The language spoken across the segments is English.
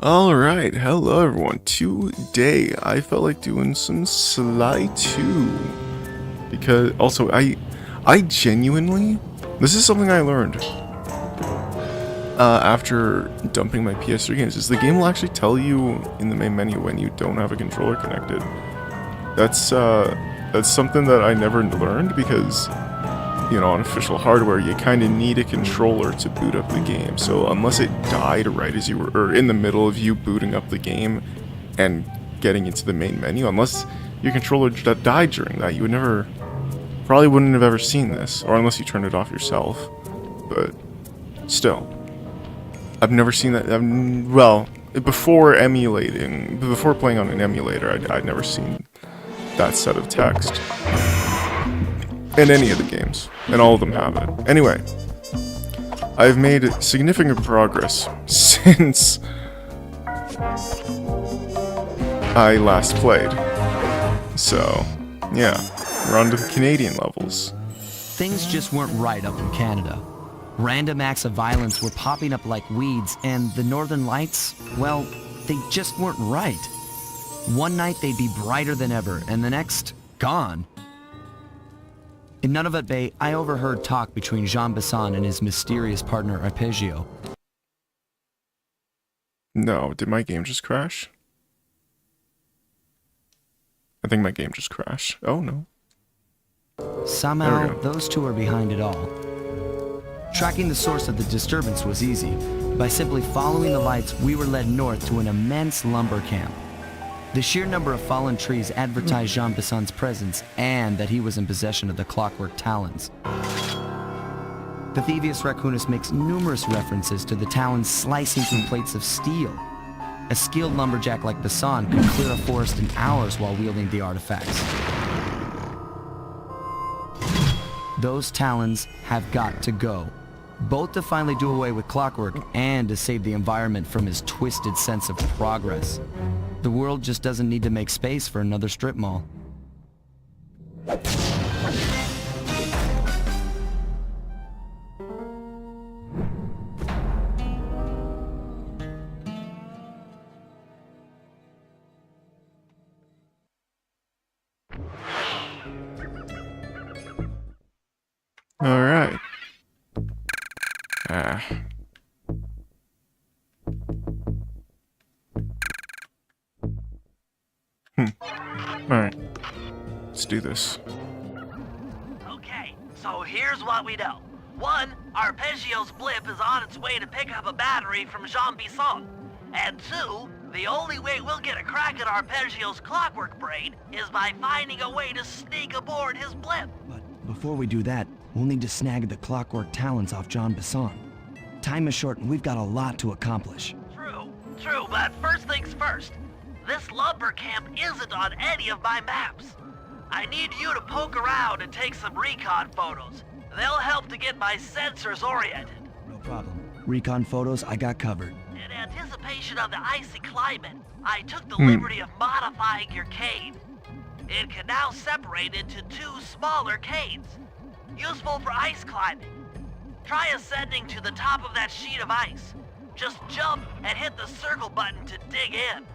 Alright, hello everyone. Today I felt like doing some Sly2. Because also I genuinely, this is something I learned after dumping my PS3 games, is the game will actually tell you in the main menu when you don't have a controller connected. That's something that I never learned because, you know, on official hardware, you kind of need a controller to boot up the game. So unless it died right as you were, or in the middle of you booting up the game and getting into the main menu, unless your controller died during that, you would never, probably wouldn't have ever seen this, or unless you turned it off yourself. But still, I've never seen that. Well, before playing on an emulator, I'd never seen that set of text. In any of the games, and all of them have it. Anyway, I've made significant progress since I last played. So, yeah, we're on to the Canadian levels. Things just weren't right up in Canada. Random acts of violence were popping up like weeds, and the Northern Lights, well, they just weren't right. One night they'd be brighter than ever, and the next, gone. In Nunavut Bay, I overheard talk between Jean Besson and his mysterious partner Arpeggio. No, did my game just crash? I think my game just crashed. Oh no. Somehow, those two are behind it all. Tracking the source of the disturbance was easy. By simply following the lights, we were led north to an immense lumber camp. The sheer number of fallen trees advertised Jean Besson's presence and that he was in possession of the clockwork talons. The Thievius Raccoonus makes numerous references to the talons slicing through plates of steel. A skilled lumberjack like Besson could clear a forest in hours while wielding the artifacts. Those talons have got to go, both to finally do away with clockwork and to save the environment from his twisted sense of progress. The world just doesn't need to make space for another strip mall. All right. Alright. Let's do this. Okay, so here's what we know. One, Arpeggio's blip is on its way to pick up a battery from Jean Besson. And two, the only way we'll get a crack at Arpeggio's clockwork brain is by finding a way to sneak aboard his blip. But before we do that, we'll need to snag the clockwork talons off Jean Besson. Time is short and we've got a lot to accomplish. True, but first things first. This lumber camp isn't on any of my maps. I need you to poke around and take some recon photos. They'll help to get my sensors oriented. No problem. Recon photos, I got covered. In anticipation of the icy climate, I took the liberty of modifying your cave. It can now separate into two smaller caves, useful for ice climbing. Try ascending to the top of that sheet of ice. Just jump and hit the circle button to dig in.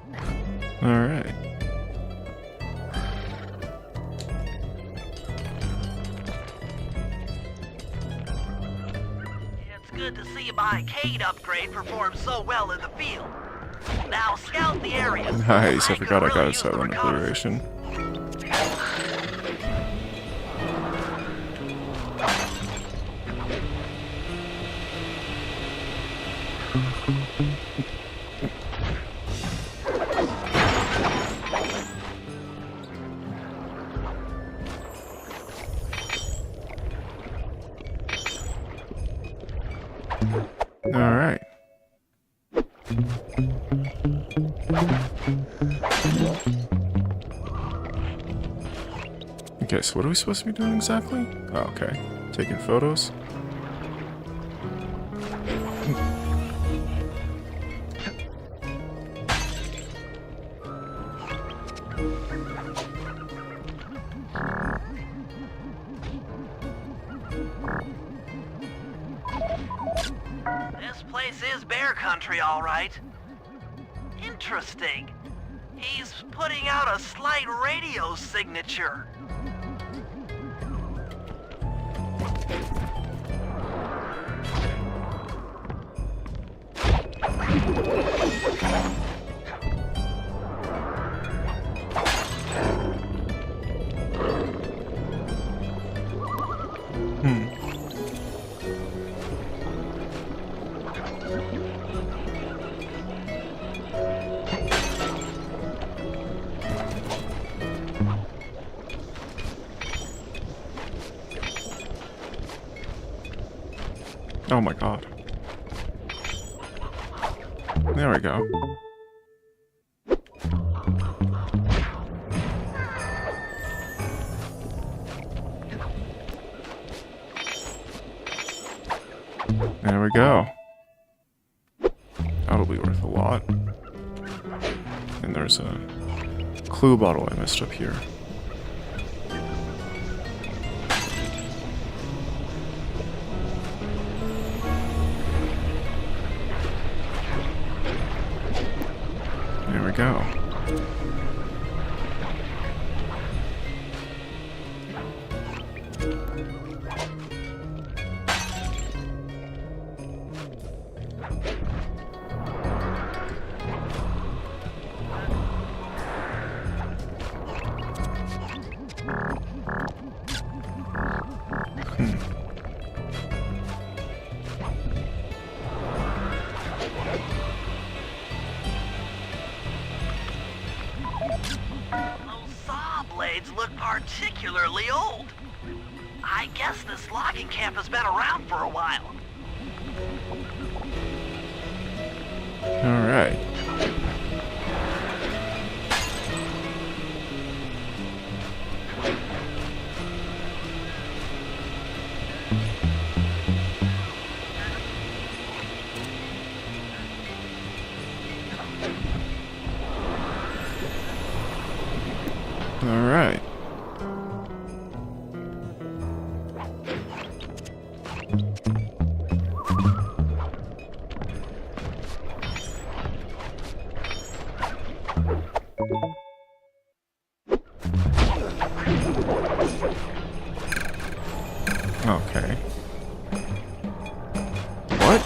Alright. It's good to see my cane upgrade perform so well in the field. Now scout the area. Nice, I forgot I got a silent obliteration. Alright. Okay, so what are we supposed to be doing exactly? Oh, okay. Taking photos. This place is bear country, all right. Interesting. He's putting out a slight radio signature. Oh my god. There we go. There we go. That'll be worth a lot. And there's a clue bottle I missed up here. There we go. Look particularly old. I guess this logging camp has been around for a while. All right. All right. Okay. What?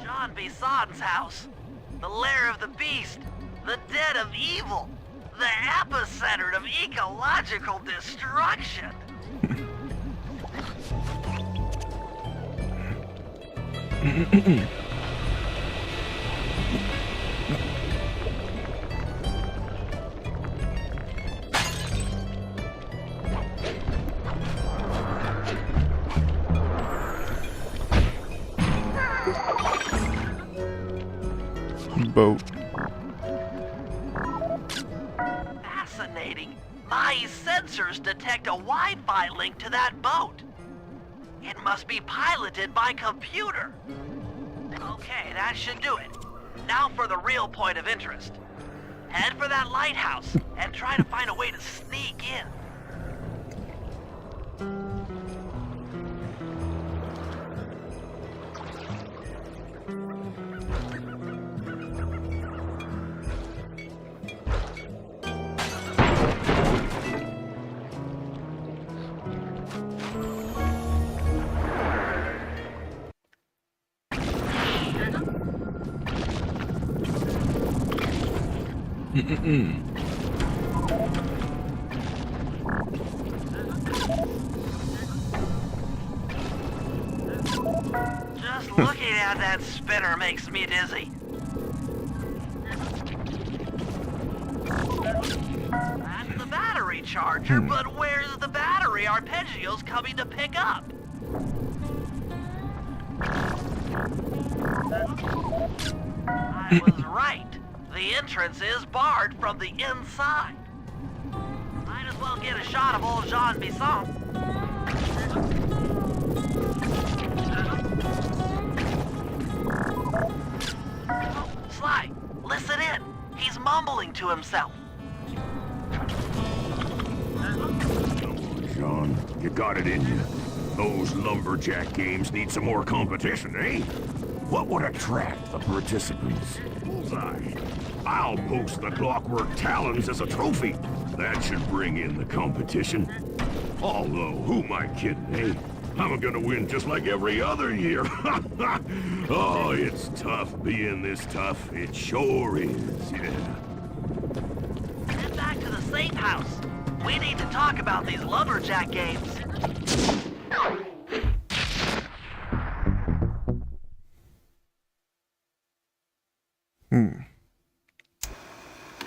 John Bison's house. The lair of the beast. The den of evil. The epicenter of ecological destruction. Boat. Fascinating. My sensors detect a Wi-Fi link to that boat. It must be piloted by computer. Okay, that should do it. Now for the real point of interest. Head for that lighthouse and try to find a way to sneak in. Just looking at that spinner makes me dizzy. That's the battery charger, but where's the battery arpeggios coming to pick up? I was right. The entrance is barred from the inside. Might as well get a shot of old Jean Bisson. Oh, Sly, listen in. He's mumbling to himself. You got it in you. Those lumberjack games need some more competition, eh? What would attract the participants? Bullseye. I'll post the clockwork talons as a trophy. That should bring in the competition. Although, who am I kidding, eh? I'm gonna win just like every other year. Oh, it's tough being this tough. It sure is, yeah. Head back to the safe house. We need to talk about these lumberjack games.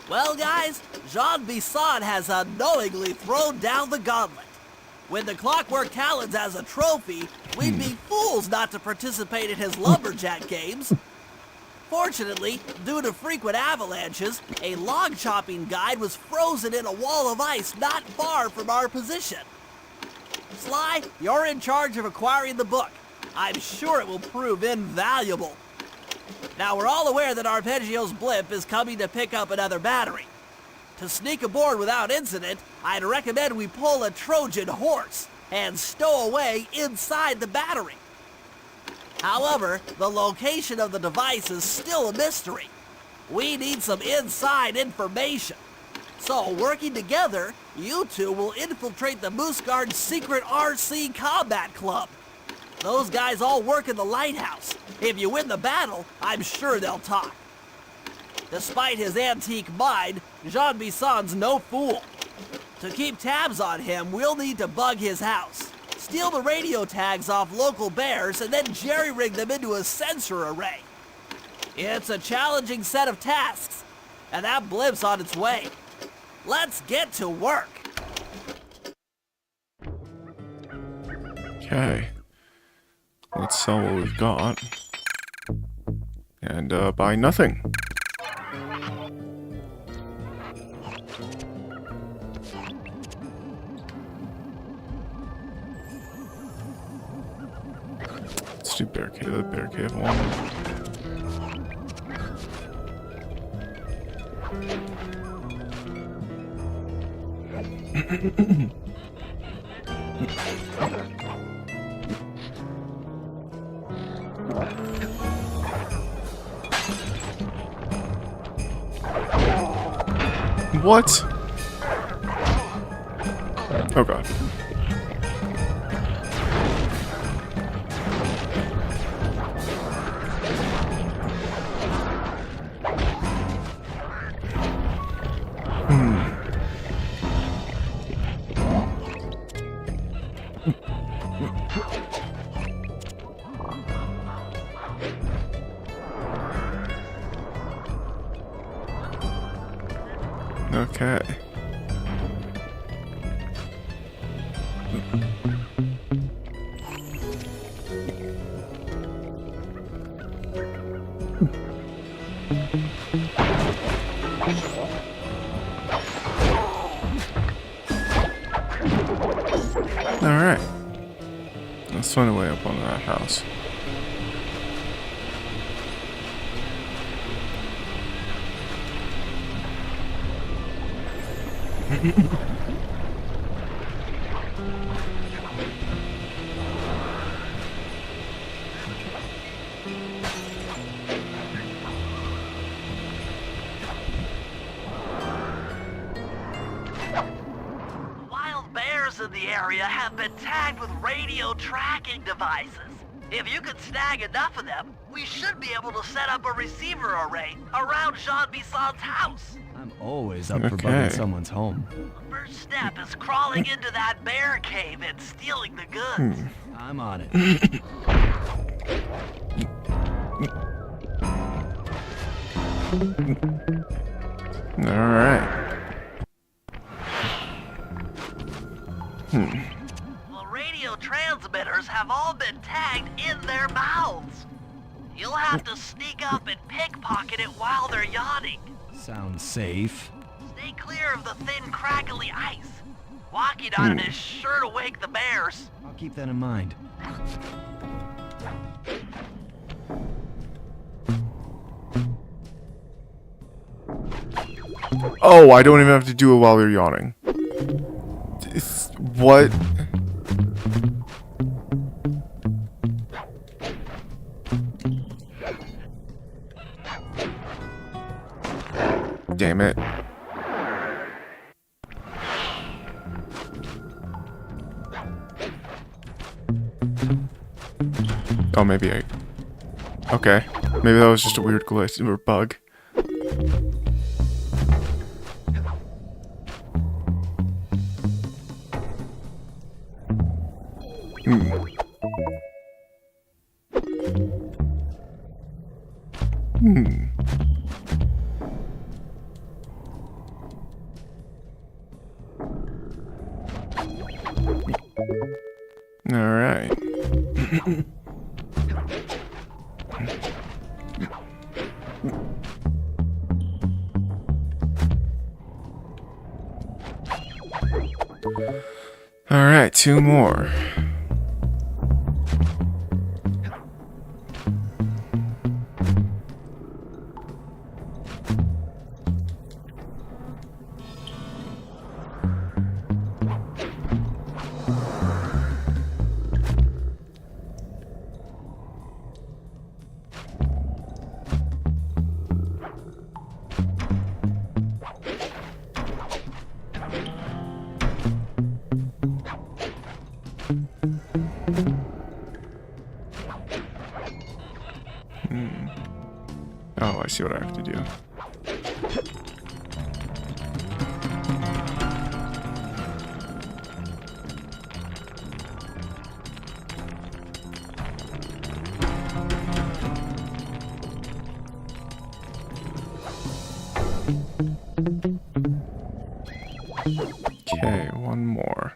Well, guys, Jean Bisson has unknowingly thrown down the gauntlet. With the clockwork talons as a trophy, we'd be fools not to participate in his lumberjack games. Fortunately, due to frequent avalanches, a log chopping guide was frozen in a wall of ice not far from our position. Sly, you're in charge of acquiring the book. I'm sure it will prove invaluable. Now, we're all aware that Arpeggio's blimp is coming to pick up another battery. To sneak aboard without incident, I'd recommend we pull a Trojan horse and stow away inside the battery. However, the location of the device is still a mystery. We need some inside information. So, working together, you two will infiltrate the Moose Guard's secret RC combat club. Those guys all work in the lighthouse. If you win the battle, I'm sure they'll talk. Despite his antique mind, Jean Bisson's no fool. To keep tabs on him, we'll need to bug his house, steal the radio tags off local bears, and then jerry-rig them into a sensor array. It's a challenging set of tasks, and that blimp's on its way. Let's get to work. Okay. Let's sell what we've got. And buy nothing. Let's do bear cave, the bear cave one. What? Oh god. Okay. Alright. Let's find a way up on that house. Wild bears in the area have been tagged with radio tracking devices. If you could snag enough of them, we should be able to set up a receiver array around Jean Bisson's house. I'm always up for bugging someone's home. First step is crawling into that bear cave and stealing the goods. I'm on it. Alright. The radio transmitters have all been tagged in their mouths. You'll have to sneak up and pickpocket it while they're yawning. Sounds safe. Stay clear of the thin, crackly ice. Walking on it is sure to wake the bears. I'll keep that in mind. Oh, I don't even have to do it while they're yawning. What? Damn it. Oh, maybe I... Okay. Maybe that was just a weird glitch or bug. All right. All right, 2 more. Oh, I see what I have to do. Okay, 1 more.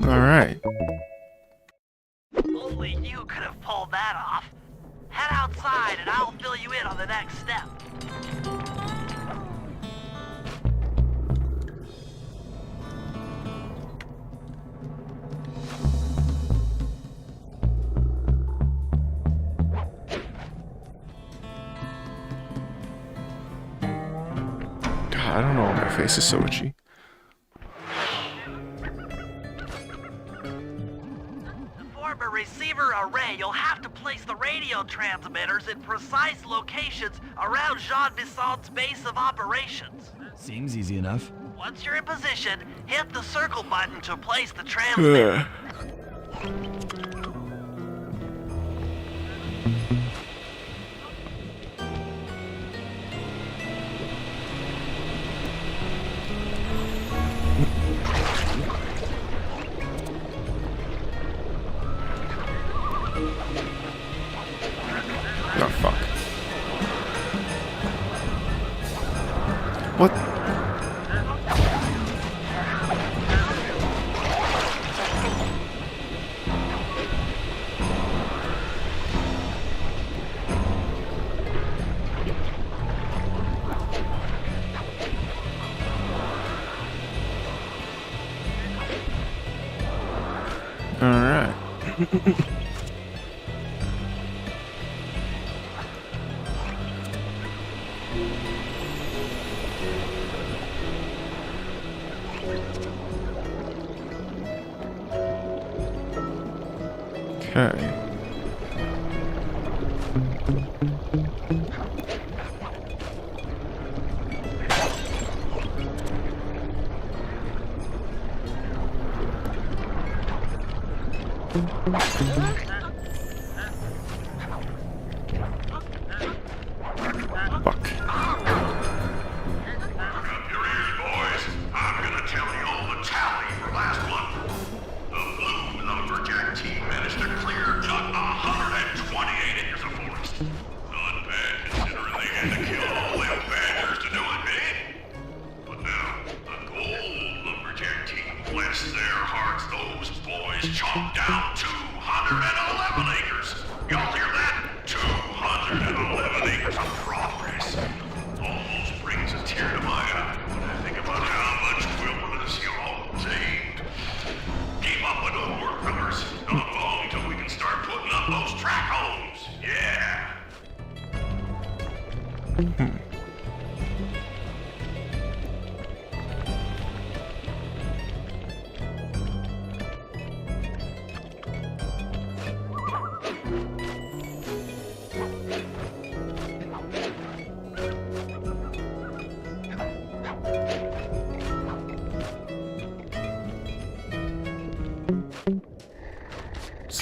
All right. Only you could have pulled that off. Head outside and I'll fill you in on the next step. God, I don't know why my face is so itchy. For a receiver array, you'll have to place the radio transmitters in precise locations around Jean Bissant's base of operations. Seems easy enough. Once you're in position, hit the circle button to place the transmitter. Oh, fuck. What? All right. Okay. Fuck. Chopped down 280 Let's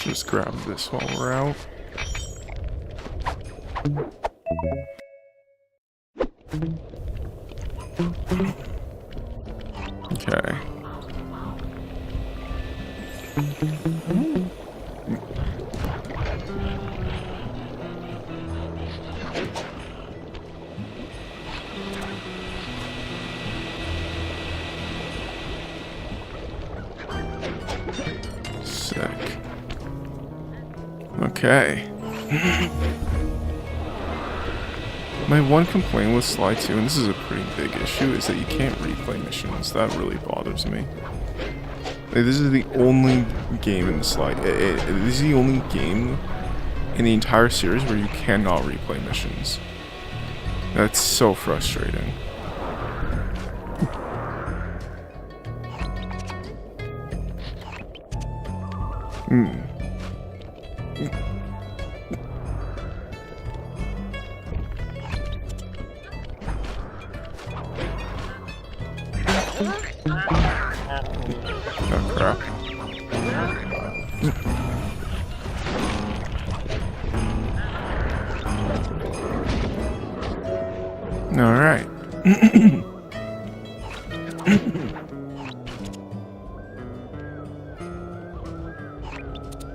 just grab this while we're out. Okay. Sick. Okay. My one complaint with Sly2, and this is a pretty big issue, is that you can't replay missions. That really bothers me. Like, this is the only game in the Sly. This is the only game in the entire series where you cannot replay missions. That's so frustrating. Oh crap. Alright.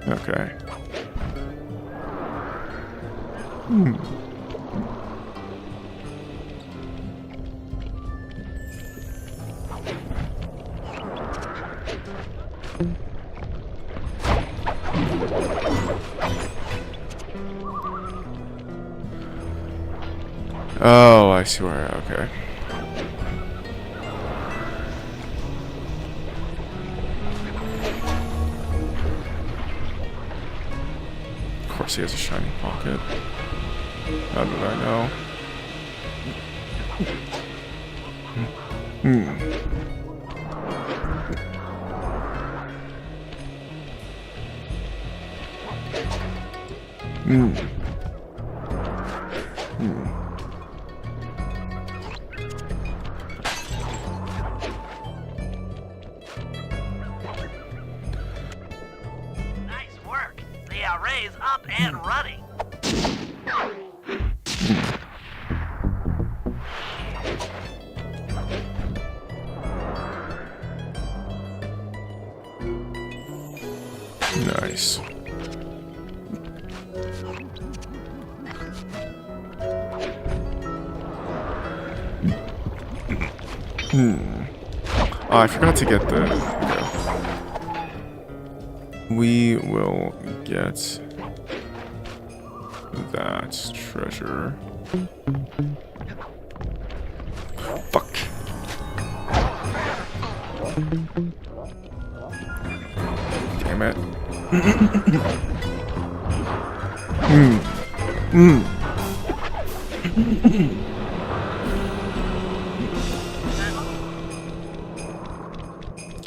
Okay. Oh, I see where. Okay. Of course, he has a shiny pocket. How did I know? Nice work. The array's up and running. Nice. Oh, I forgot to get the. Okay. We will get that treasure. Fuck. Damn it.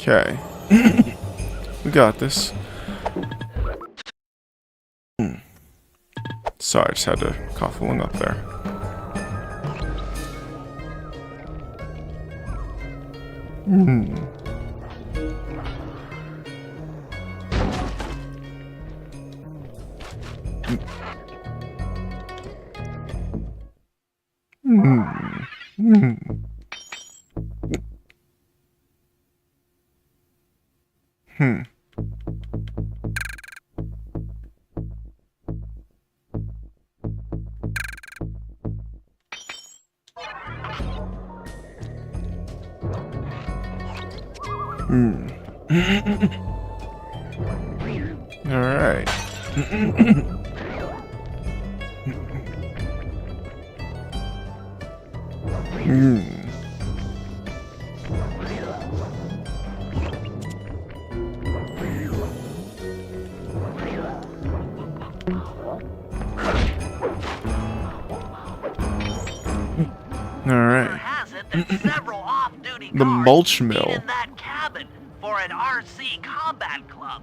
Okay. We got this. Sorry, I just had to cough a lung up there. All right. and several off-duty The guards mulch meet mill. in that cabin for an RC combat club.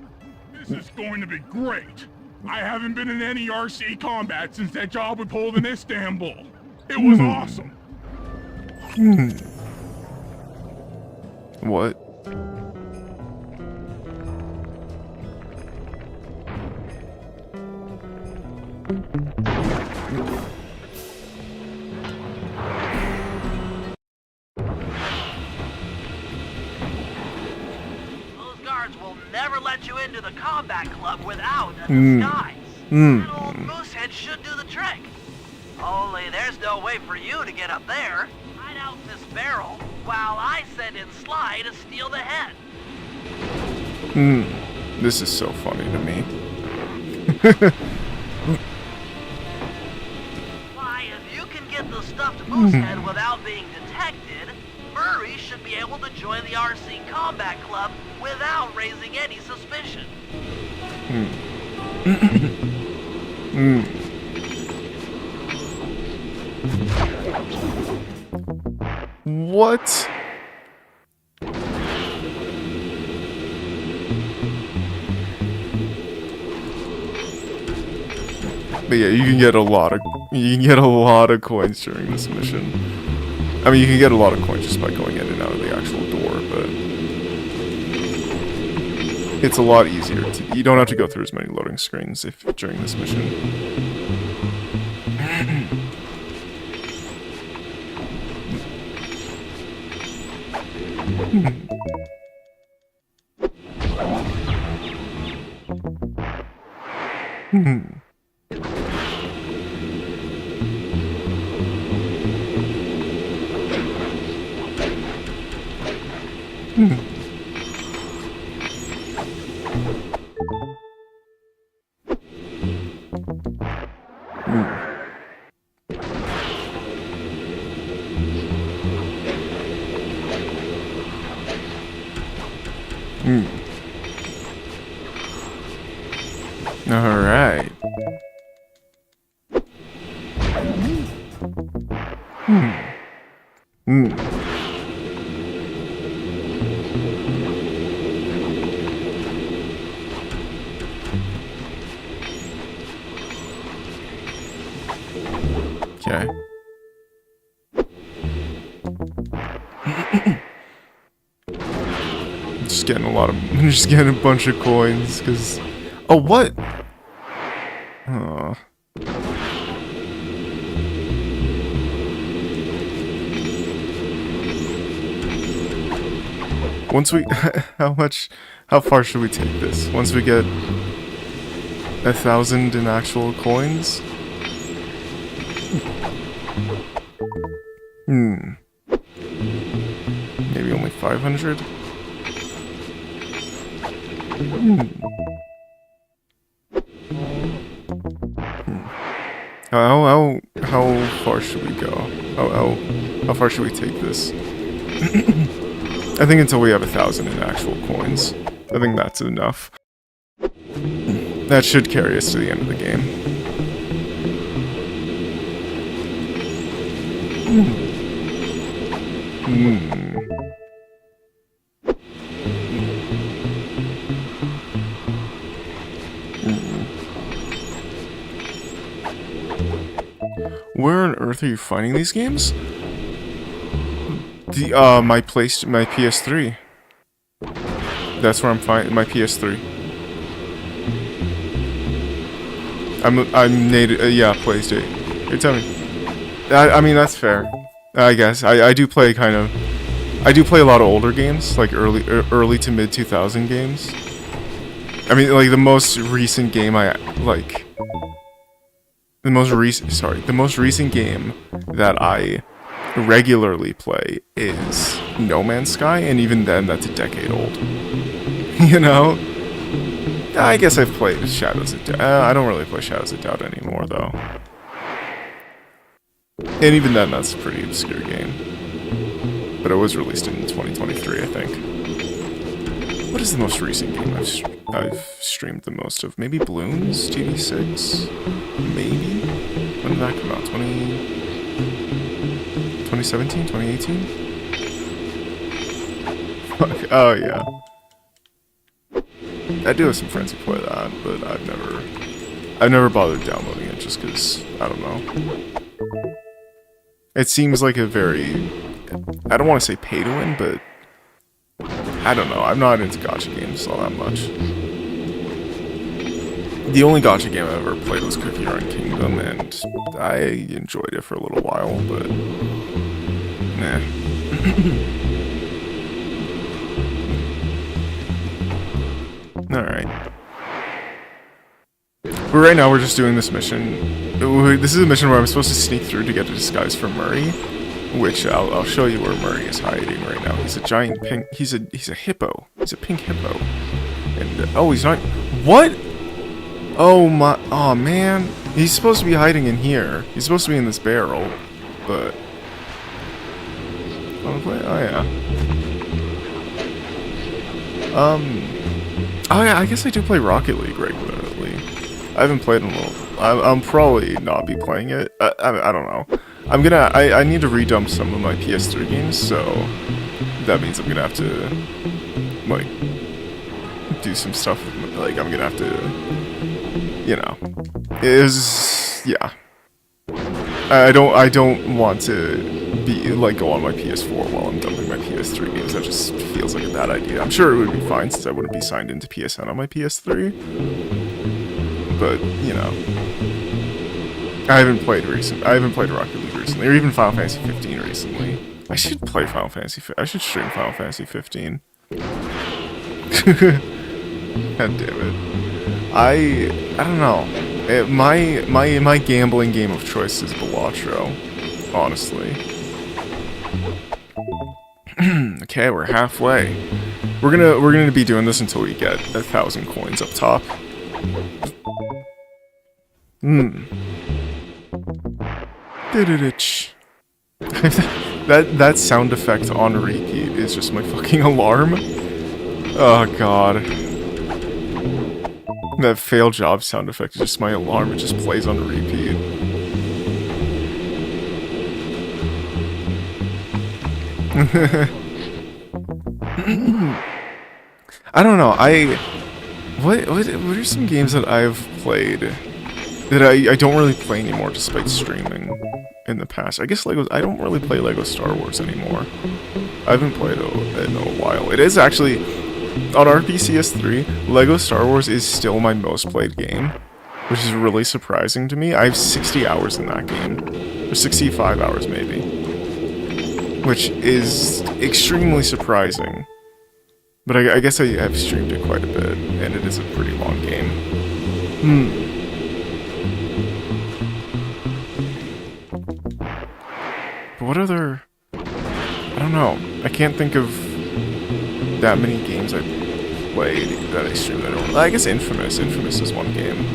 This is going to be great. I haven't been in any RC combat since that job we pulled in Istanbul. It was awesome. What? Those guards will never let you into the combat club without a disguise. That old moosehead should do the trick. Only there's no way for you to get up there. Hide out this barrel while I send in Sly to steal the head. This is so funny to me. Why, if you can get the stuffed moosehead without being detected, furries should be able to join the RC Combat Club without raising any suspicion. What? But yeah, you can get a lot of coins during this mission. I mean, you can get a lot of coins just by going in and out of the actual door, but it's a lot easier to. You don't have to go through as many loading screens if during this mission. Alright. Okay. Just getting a bunch of coins, because... Oh, what? Oh. Once we... How far should we take this? Once we get 1,000 in actual coins? Maybe only 500? How far should we go? How far should we take this? I think until we have 1,000 in actual coins. I think that's enough. That should carry us to the end of the game. Where on earth are you finding these games? My PS3. That's where I'm finding my PS3. I'm native. Yeah, PlayStation. You're telling me. I mean, that's fair. I guess I do play I do play a lot of older games, like early to mid 2000 games. I mean, like the most recent game the most recent game that I regularly play is No Man's Sky, and even then, that's a decade old. You know? I guess I've played Shadows of Doubt. I don't really play Shadows of Doubt anymore, though. And even then, that's a pretty obscure game. But it was released in 2023, I think. What is the most recent game I've streamed the most of? Maybe Bloons TV6? Maybe? When did that come out? 2017, 2018? Fuck. Oh yeah. I do have some friends who play that, but I've never bothered downloading it just because, I don't know. It seems like a very, I don't want to say pay to win, but I don't know. I'm not into gacha games all that much. The only gacha game I ever played was Cookie Run Kingdom, and I enjoyed it for a little while, but nah. Alright. But right now we're just doing this mission. This is a mission where I'm supposed to sneak through to get a disguise for Murray, which I'll show you where Murray is hiding right now. He's a giant pink, he's a hippo. He's a pink hippo. And, oh, he's not, what? Oh my, oh man. He's supposed to be hiding in here. He's supposed to be in this barrel, but... Oh yeah. Oh yeah, I guess I do play Rocket League regularly. I haven't played in a little... I'll probably not be playing it. I don't know. I need to redump some of my PS3 games, so... That means I'm gonna have to... Like... Do some stuff, like, I'm gonna have to... You know... Yeah. I don't want to be, like, go on my PS4 while I'm dumping my PS3 games. That just feels like a bad idea. I'm sure it would be fine since I wouldn't be signed into PSN on my PS3. But, you know. I haven't played Rocket League recently, or even Final Fantasy 15 recently. I should play Final Fantasy. I should stream Final Fantasy 15. God damn it. I don't know. My gambling game of choice is Balatro, honestly. Okay, we're halfway. We're gonna be doing this until we get 1,000 coins up top. That sound effect on repeat is just my fucking alarm. Oh god. That failed job sound effect is just my alarm. It just plays on repeat. I don't know. What are some games that I've played that I don't really play anymore despite streaming in the past? I guess I don't really play Lego Star Wars anymore. I haven't played it in a while. It is actually, on RPCS3, Lego Star Wars is still my most played game, which is really surprising to me. I have 60 hours in that game, or 65 hours maybe, which is extremely surprising. But I guess I have streamed it quite a bit, and it is a pretty long game. But what other... I don't know. I can't think of that many games I played that I streamed. I guess Infamous. Infamous is one game.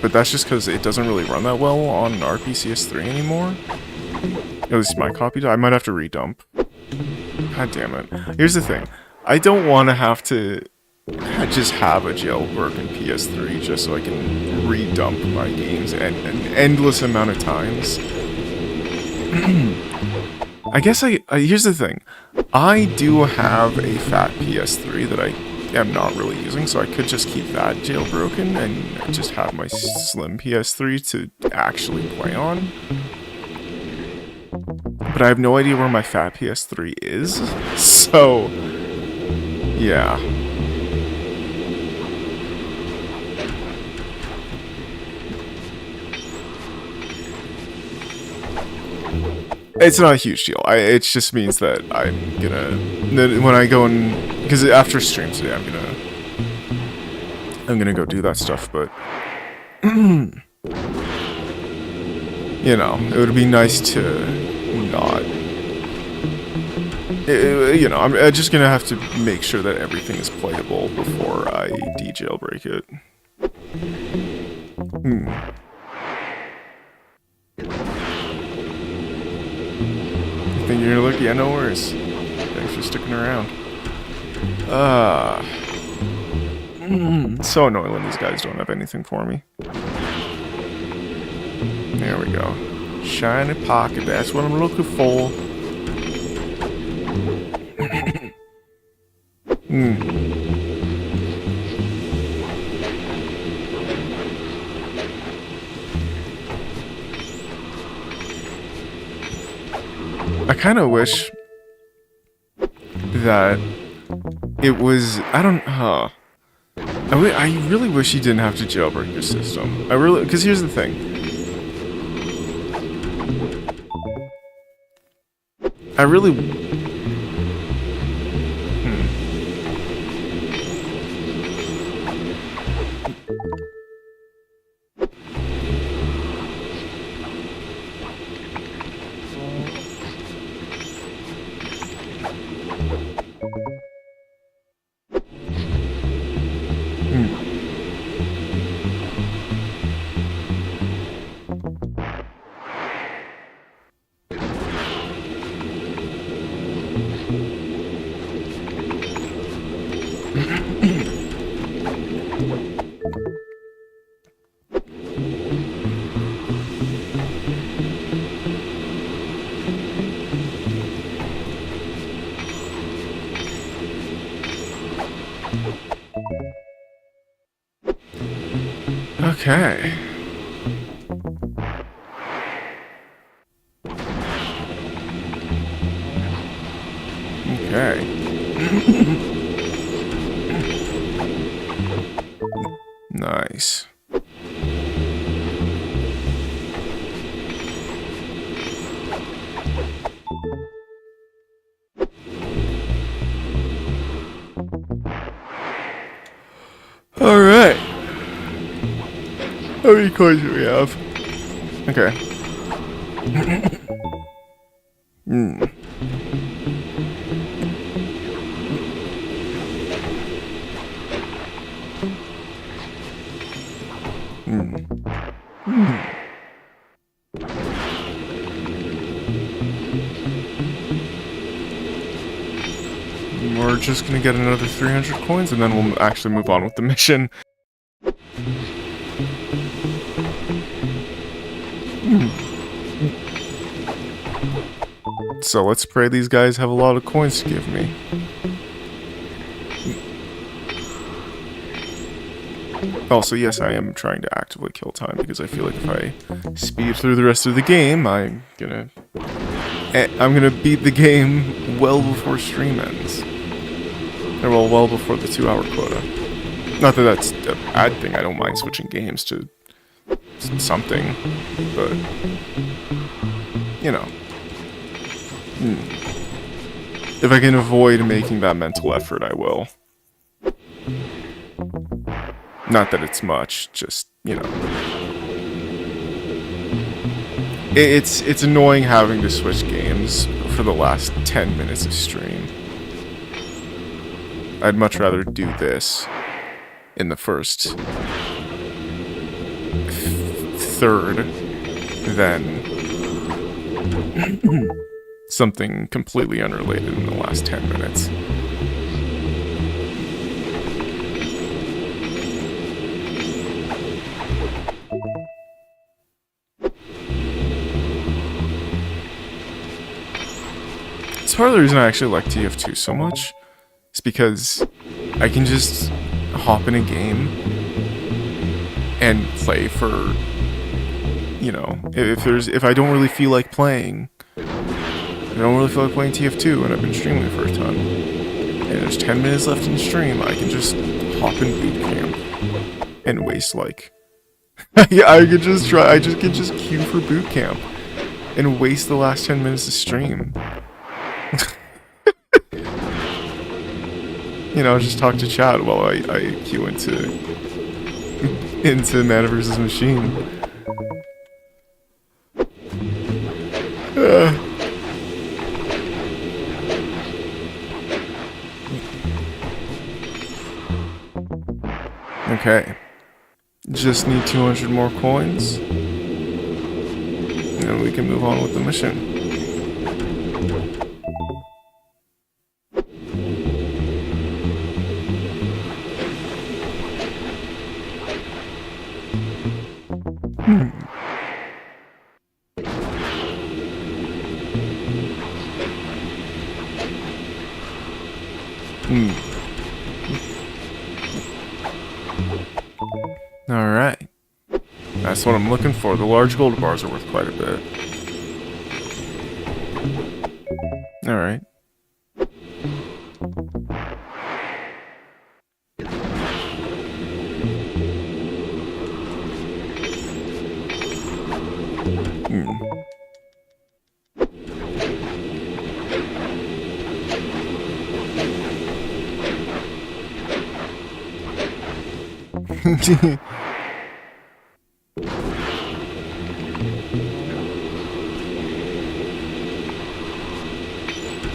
But that's just because it doesn't really run that well on RPCS3 anymore. At least my copy. I might have to redump. God damn it. Here's the thing. I don't want to have to just have a jailbroken PS3 just so I can redump my games an endless amount of times. I guess here's the thing. I do have a fat PS3 that I am not really using, so I could just keep that jailbroken and just have my slim PS3 to actually play on. But I have no idea where my fat PS3 is, so yeah. It's not a huge deal. It just means that I'm gonna, when I go and, because after stream today, I'm gonna go do that stuff. But you know, it would be nice to not. You know, I'm just gonna have to make sure that everything is playable before I de-jailbreak it. Think you're gonna look? Yeah, no worries. Thanks for sticking around. So annoying when these guys don't have anything for me. There we go. Shiny pocket, that's what I'm looking for. I kind of wish that it was, I don't, I really wish you didn't have to jailbreak your system. I really, because here's the thing. I really... Okay. Okay. Nice. All right. How many coins do we have? Okay. We're just gonna get another 300 coins and then we'll actually move on with the mission. So let's pray these guys have a lot of coins to give me. Also, yes, I am trying to actively kill time because I feel like if I speed through the rest of the game, I'm gonna beat the game well before stream ends. Or well before the 2-hour quota. Not that that's a bad thing, I don't mind switching games to something, but, you know. If I can avoid making that mental effort, I will. Not that it's much, just, you know. It's annoying having to switch games for the last 10 minutes of stream. I'd much rather do this in the first third than something completely unrelated in the last 10 minutes. It's part of the reason I actually like TF2 so much. It's because I can just hop in a game and play for, you know, if I don't really feel like playing, I don't really feel like playing TF2 and I've been streaming for a ton, and there's 10 minutes left in the stream, I can just hop in boot camp and waste like, yeah, I could just queue for boot camp and waste the last 10 minutes of stream. You know, just talk to chat while I queue into Man vs. Machine. Okay. Just need 200 more coins. And then we can move on with the mission. Alright. That's what I'm looking for. The large gold bars are worth quite a bit. Alright. I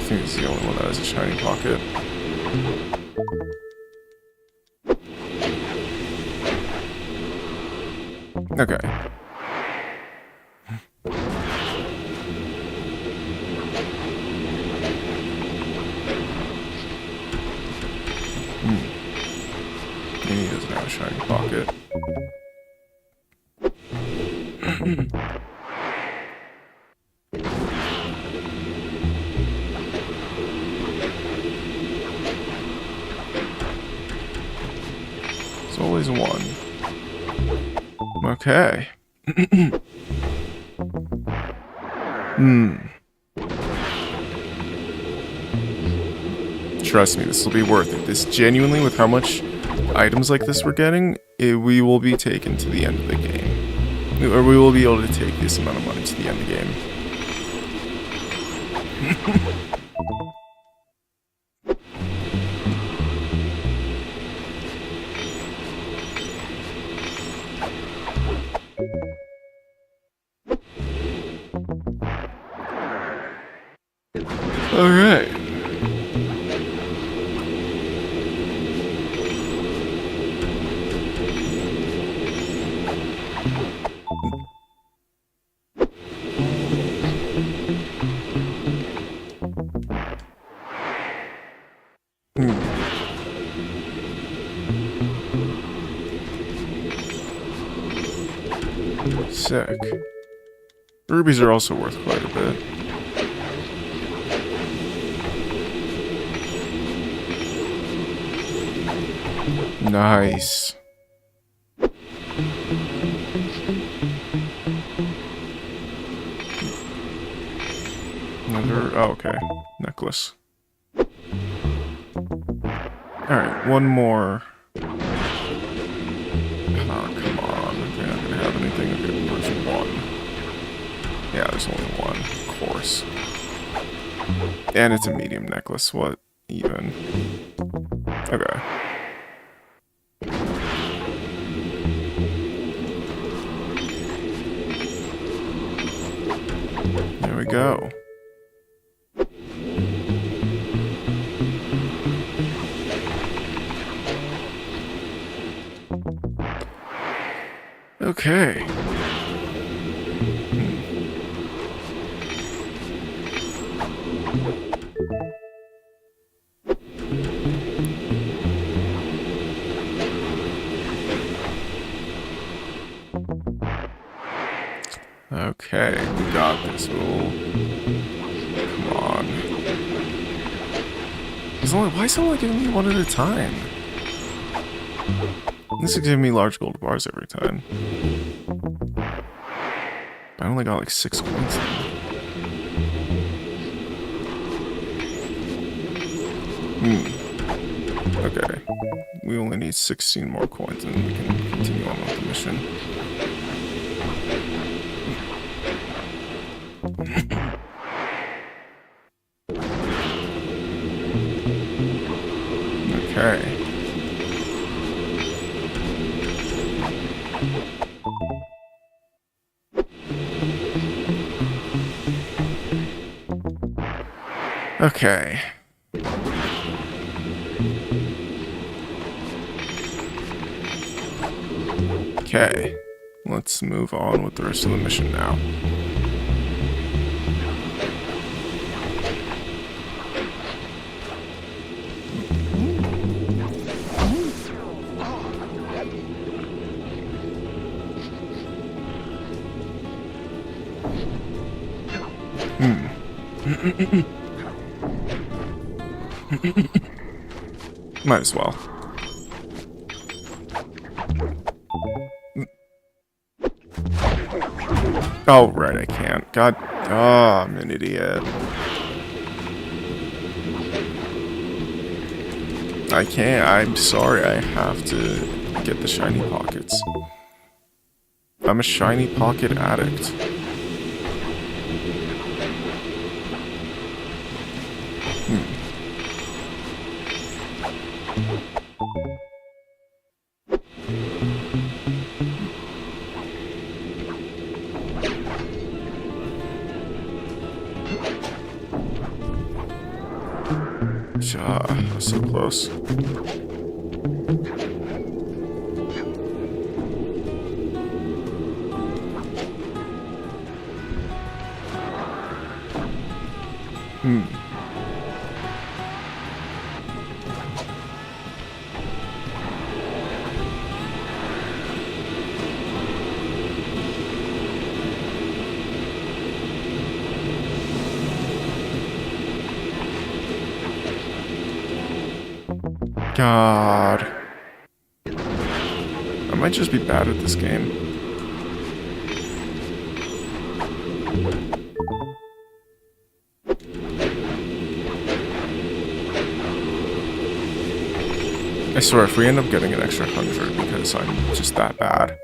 think it's the only one that has a shiny pocket. Okay. And he doesn't have a shiny pocket. It's always one. Okay. Trust me, this will be worth it. This genuinely, with how much items like this we're getting, we will be taken to the end of the game. Or we will be able to take this amount of money to the end of the game. Alright. Sick. Rubies are also worth quite a bit. Nice. Another, oh, okay. Necklace. Alright, one more. Oh, come on. They're not gonna have anything. Okay, there's one. Yeah, there's only one, of course. And it's a medium necklace. What even? Okay. There we go. Okay. Okay, we got this. We'll... Come on. Why is it only giving me one at a time? This is giving me large gold bars every time. I only got like 6 coins. Okay. We only need 16 more coins and we can continue on with the mission. Okay. Okay. Okay. Let's move on with the rest of the mission now. Might as well. Oh, right, I can't. God, I'm an idiot. I can't. I'm sorry. I have to get the shiny pockets. I'm a shiny pocket addict. So close. God. I might just be bad at this game. I swear, if we end up getting an extra 100 because I'm just that bad.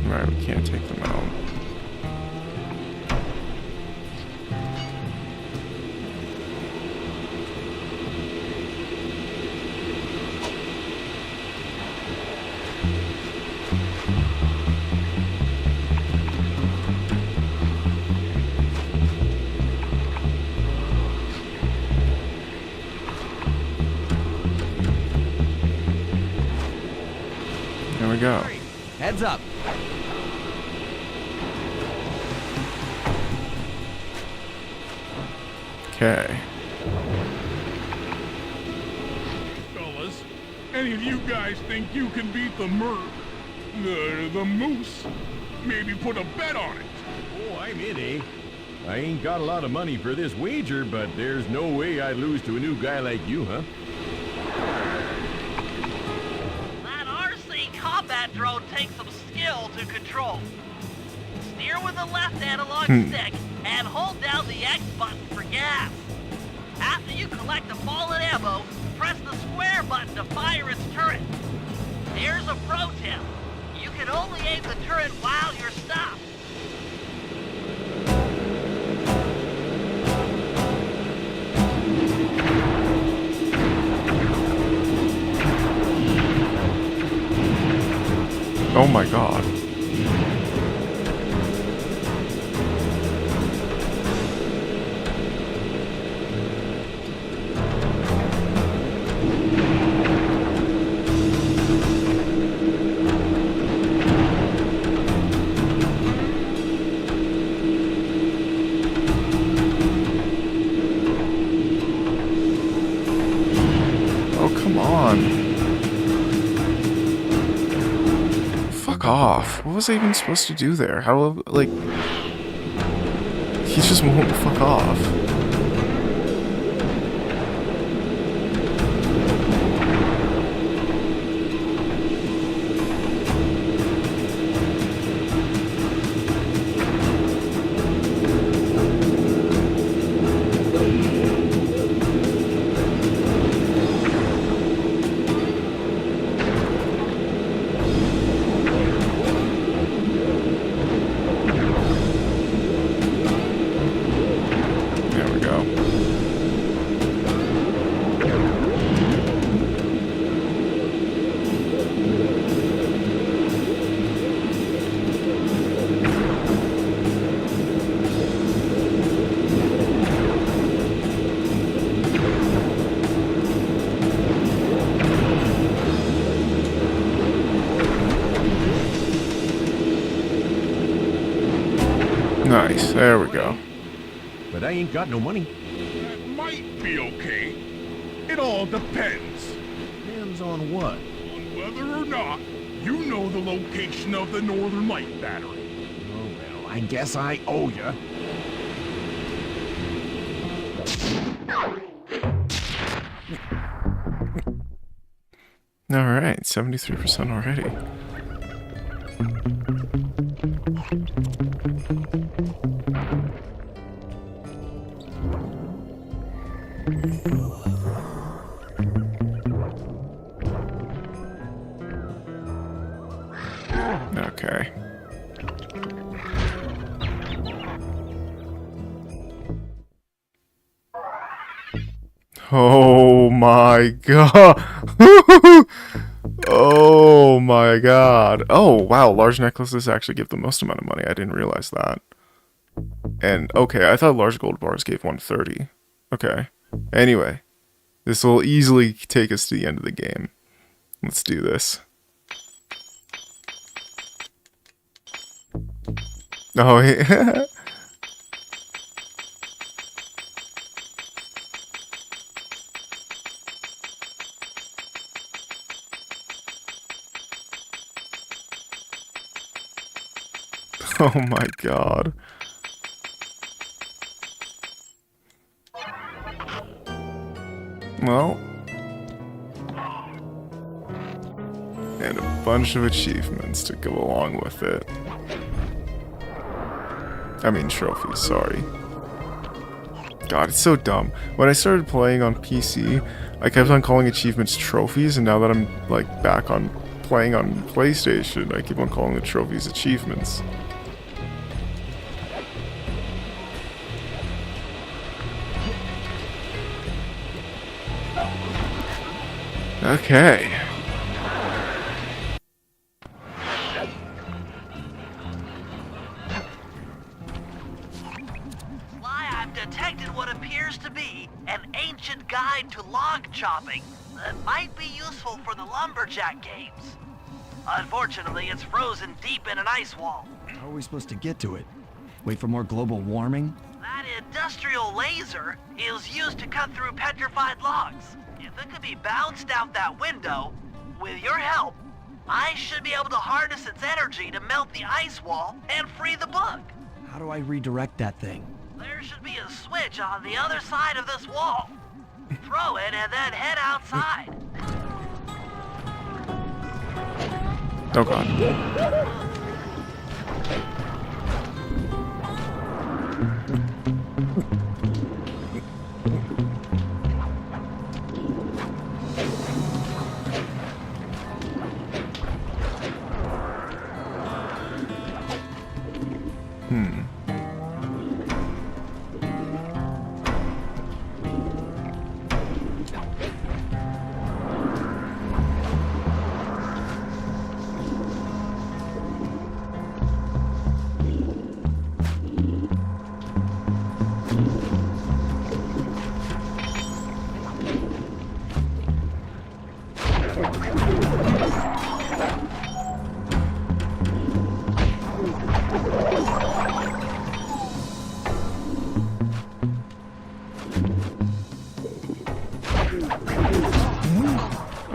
Right, we can't take them out. There we go. Heads up. Okay. Fellas, any of you guys think you can beat the the moose? Maybe put a bet on it. Oh, I'm in, eh? I ain't got a lot of money for this wager, but there's no way I'd lose to a new guy like you, huh? That RC combat drone takes some skill to control. Steer with the left analog stick and hold down the X button for gas. After you collect the fallen ammo, press the square button to fire its turret. Here's a pro tip. You can only aim the turret while you're stopped. Oh my god. Off. What was I even supposed to do there? How, like... He just won't fuck off. Nice. There we go. But I ain't got no money. That might be okay. It all depends Depends on what? on whether or not you know the location of the Northern Light Battery. Oh, well, I guess I owe ya. Alright, 73% already. Okay. Oh my god. Oh my god. Oh wow, large necklaces actually give the most amount of money. I didn't realize that. And okay, I thought large gold bars gave 130. Okay. Anyway, this will easily take us to the end of the game. Let's do this. Oh yeah. Oh my god. Well. And a bunch of achievements to go along with it. I mean trophies, sorry. God, it's so dumb. When I started playing on PC, I kept on calling achievements trophies, and now that I'm like back on playing on PlayStation, I keep on calling the trophies achievements. Okay. Sly, I've detected what appears to be an ancient guide to log chopping that might be useful for the lumberjack games. Unfortunately, it's frozen deep in an ice wall. How are we supposed to get to it? Wait for more global warming? That industrial laser is used to cut through petrified logs. If it could be bounced out that window, with your help, I should be able to harness its energy to melt the ice wall and free the bug. How do I redirect that thing? There should be a switch on the other side of this wall. Throw it and then head outside. Oh god.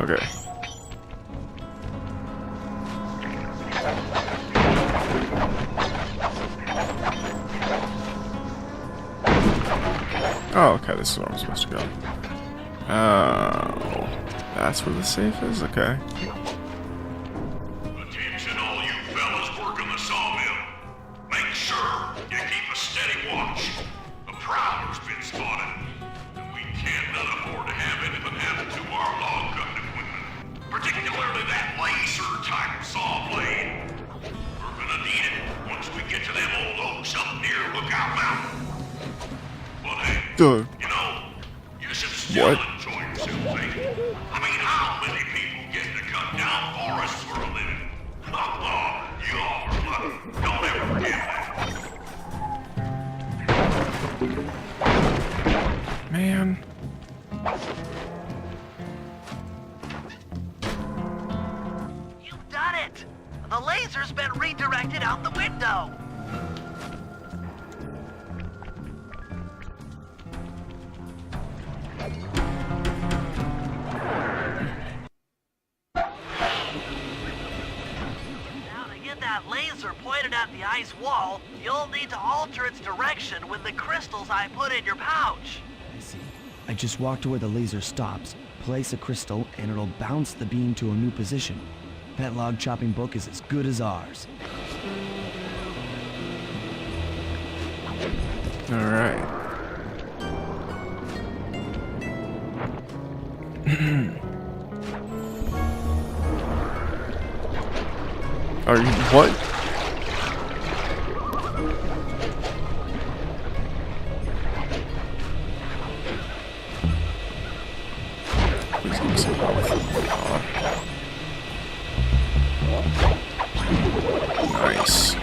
Okay. Oh, okay, this is where I'm supposed to go. Oh, that's where the safe is? Okay. Attention all you fellas working the sawmill. Make sure you keep a steady watch. A prowler's been spotted. And we cannot afford to have anything happen to our log cutting equipment. Particularly that laser-type saw blade. We're gonna need it once we get to them old oaks up near Lookout Mountain. But hey, Duh. you know, you should still What? enjoy yourself, eh? I mean, how many people get to cut down forests for a living? Oh, you all are lucky. Don't ever forget that. Man. You've done it! The laser's been redirected out the window! that laser pointed at the ice wall, you'll need to alter its direction with the crystals I put in your pouch. I see. I just walk to where the laser stops, place a crystal, and it'll bounce the beam to a new position. That log chopping book is as good as ours. Alright. Are you what? Please give me some health. Nice.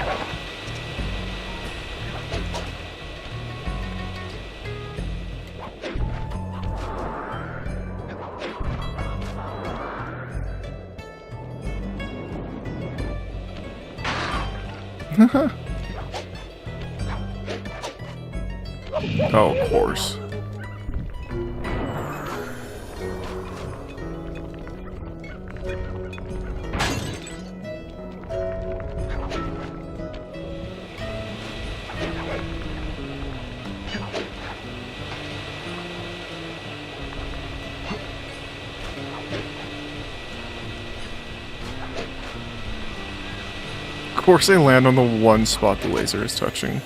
Oh, of course. Of course they land on the one spot the laser is touching.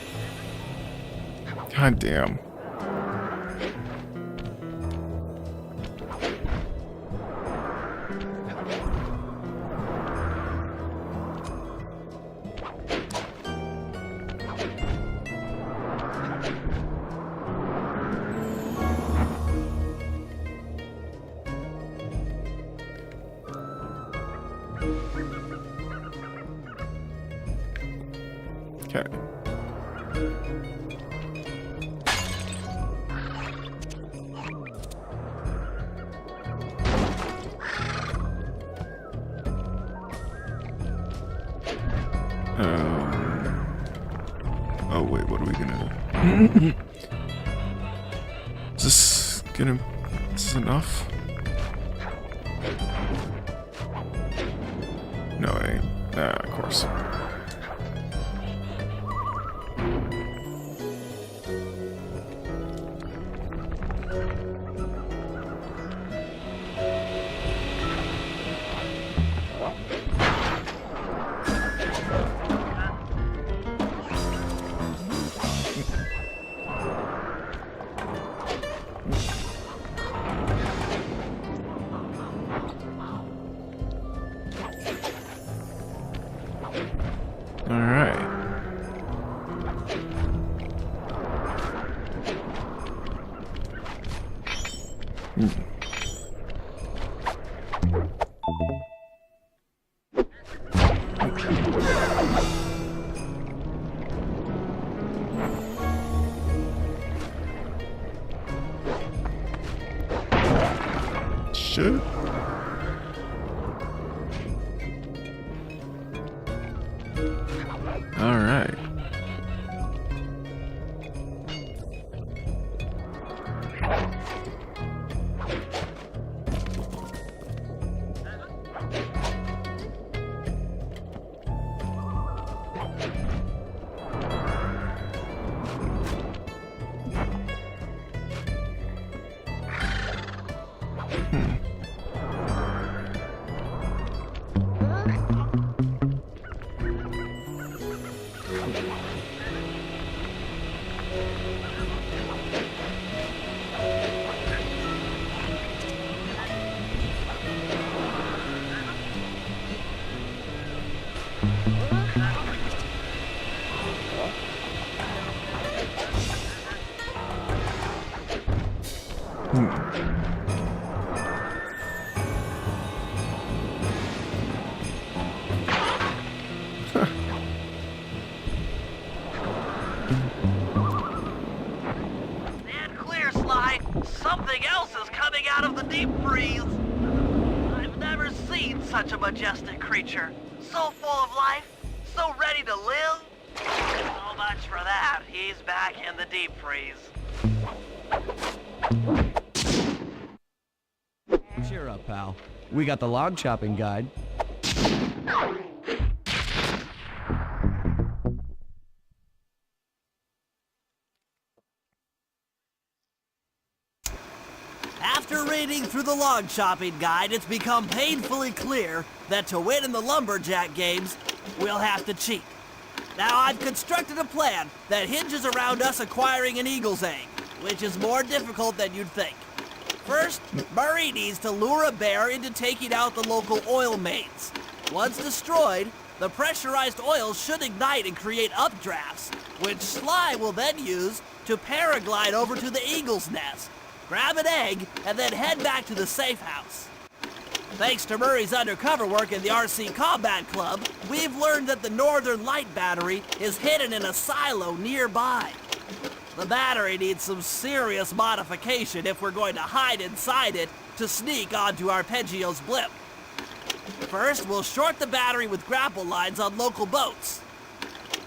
God damn. Okay. Oh wait, what are we gonna do? Is this gonna... Is this enough? No, it ain't. Nah, of course. Alright. Shit. All right. Stand clear, Sly. Something else is coming out of the deep freeze. I've never seen such a majestic creature. So full of life, so ready to live. So much for that. He's back in the deep freeze. Cheer up, pal. We got the log chopping guide. After reading through the log chopping guide, it's become painfully clear that to win in the lumberjack games, we'll have to cheat. Now, I've constructed a plan that hinges around us acquiring an eagle's egg, which is more difficult than you'd think. First, Murray needs to lure a bear into taking out the local oil mains. Once destroyed, the pressurized oil should ignite and create updrafts, which Sly will then use to paraglide over to the eagle's nest, grab an egg, and then head back to the safe house. Thanks to Murray's undercover work in the RC Combat Club, we've learned that the Northern Light battery is hidden in a silo nearby. The battery needs some serious modification if we're going to hide inside it to sneak onto Arpeggio's blimp. First, we'll short the battery with grapple lines on local boats.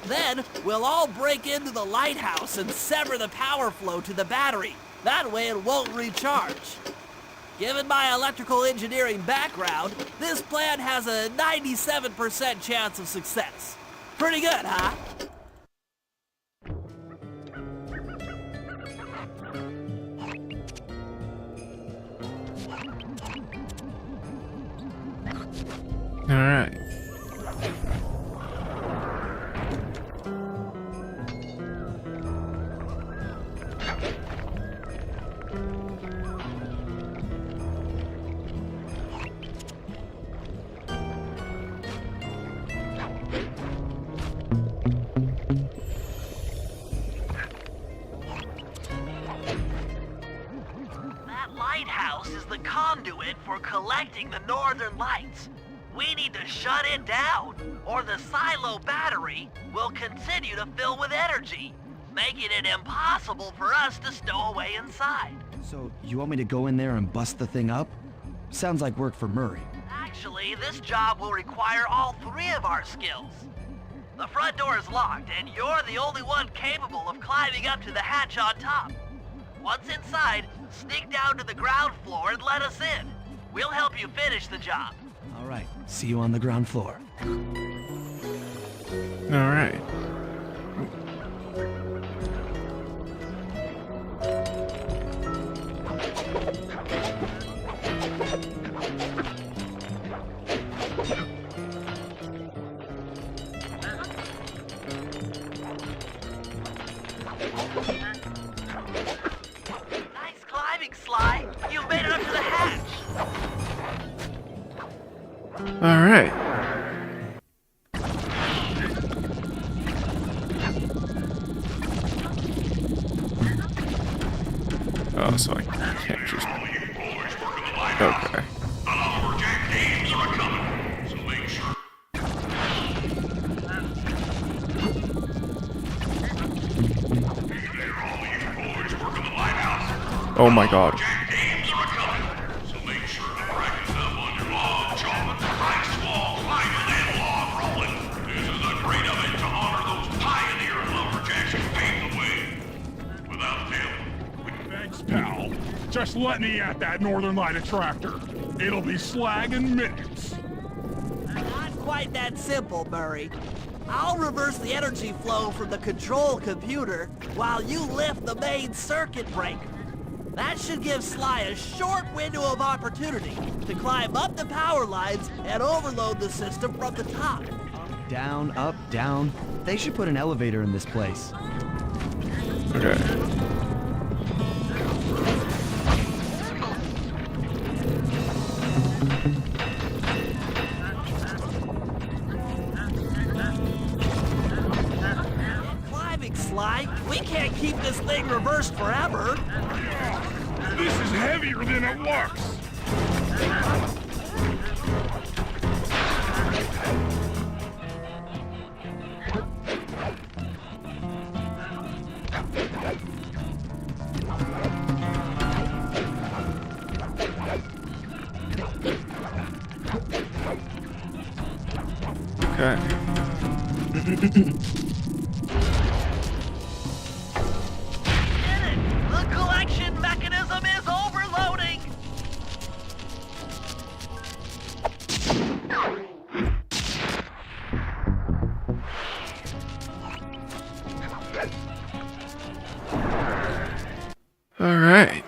Then, we'll all break into the lighthouse and sever the power flow to the battery. That way it won't recharge. Given my electrical engineering background, this plan has a 97% chance of success. Pretty good, huh? All right. That lighthouse is the conduit for collecting the northern lights. We need to shut it down, or the silo battery will continue to fill with energy, making it impossible for us to stow away inside. So, you want me to go in there and bust the thing up? Sounds like work for Murray. Actually, this job will require all three of our skills. The front door is locked, and you're the only one capable of climbing up to the hatch on top. Once inside, sneak down to the ground floor and let us in. We'll help you finish the job. All right, see you on the ground floor. All right. Nice climbing, Sly. You've made it up to the hatch. All right. Oh, so I can't just. Okay. Oh my God. Thanks, pal. Just let me at that Northern Light attractor. It'll be slag in minutes. Not quite that simple, Murray. I'll reverse the energy flow from the control computer while you lift the main circuit breaker. That should give Sly a short window of opportunity to climb up the power lines and overload the system from the top. Down, up, down. They should put an elevator in this place. Okay. Climbing, Sly. We can't keep this thing reversed forever. This is heavier than it looks. Okay. The collection mechanism is overloading! All right.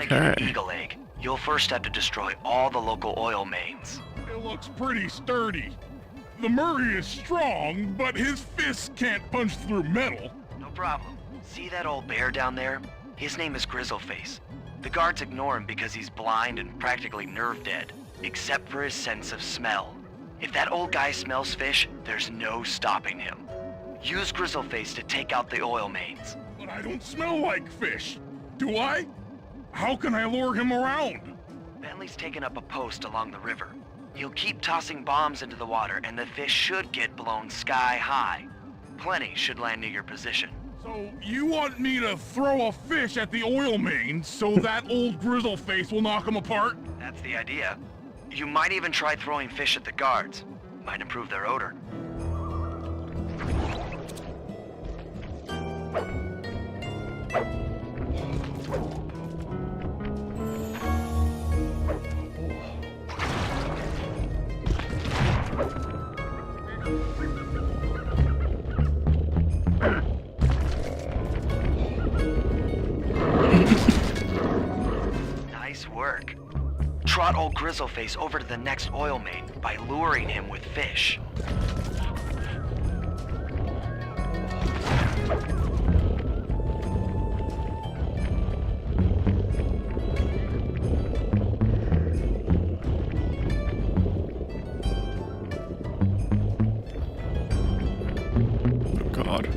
looking for Okay. Eagle Egg, you'll first have to destroy all the local oil mains. It looks pretty sturdy. The Murray is strong, but his fists can't punch through metal. No problem. See that old bear down there? His name is Grizzleface. The guards ignore him because he's blind and practically nerve dead, except for his sense of smell. If that old guy smells fish, there's no stopping him. Use Grizzleface to take out the oil mains. But I don't smell like fish. Do I? How can I lure him around? Bentley's taken up a post along the river. He'll keep tossing bombs into the water and the fish should get blown sky high. Plenty should land near your position. So you want me to throw a fish at the oil main so that old Grizzleface will knock him apart? That's the idea. You might even try throwing fish at the guards. Might improve their odor. Nice work. Trot old Grizzleface over to the next oil main by luring him with fish. God.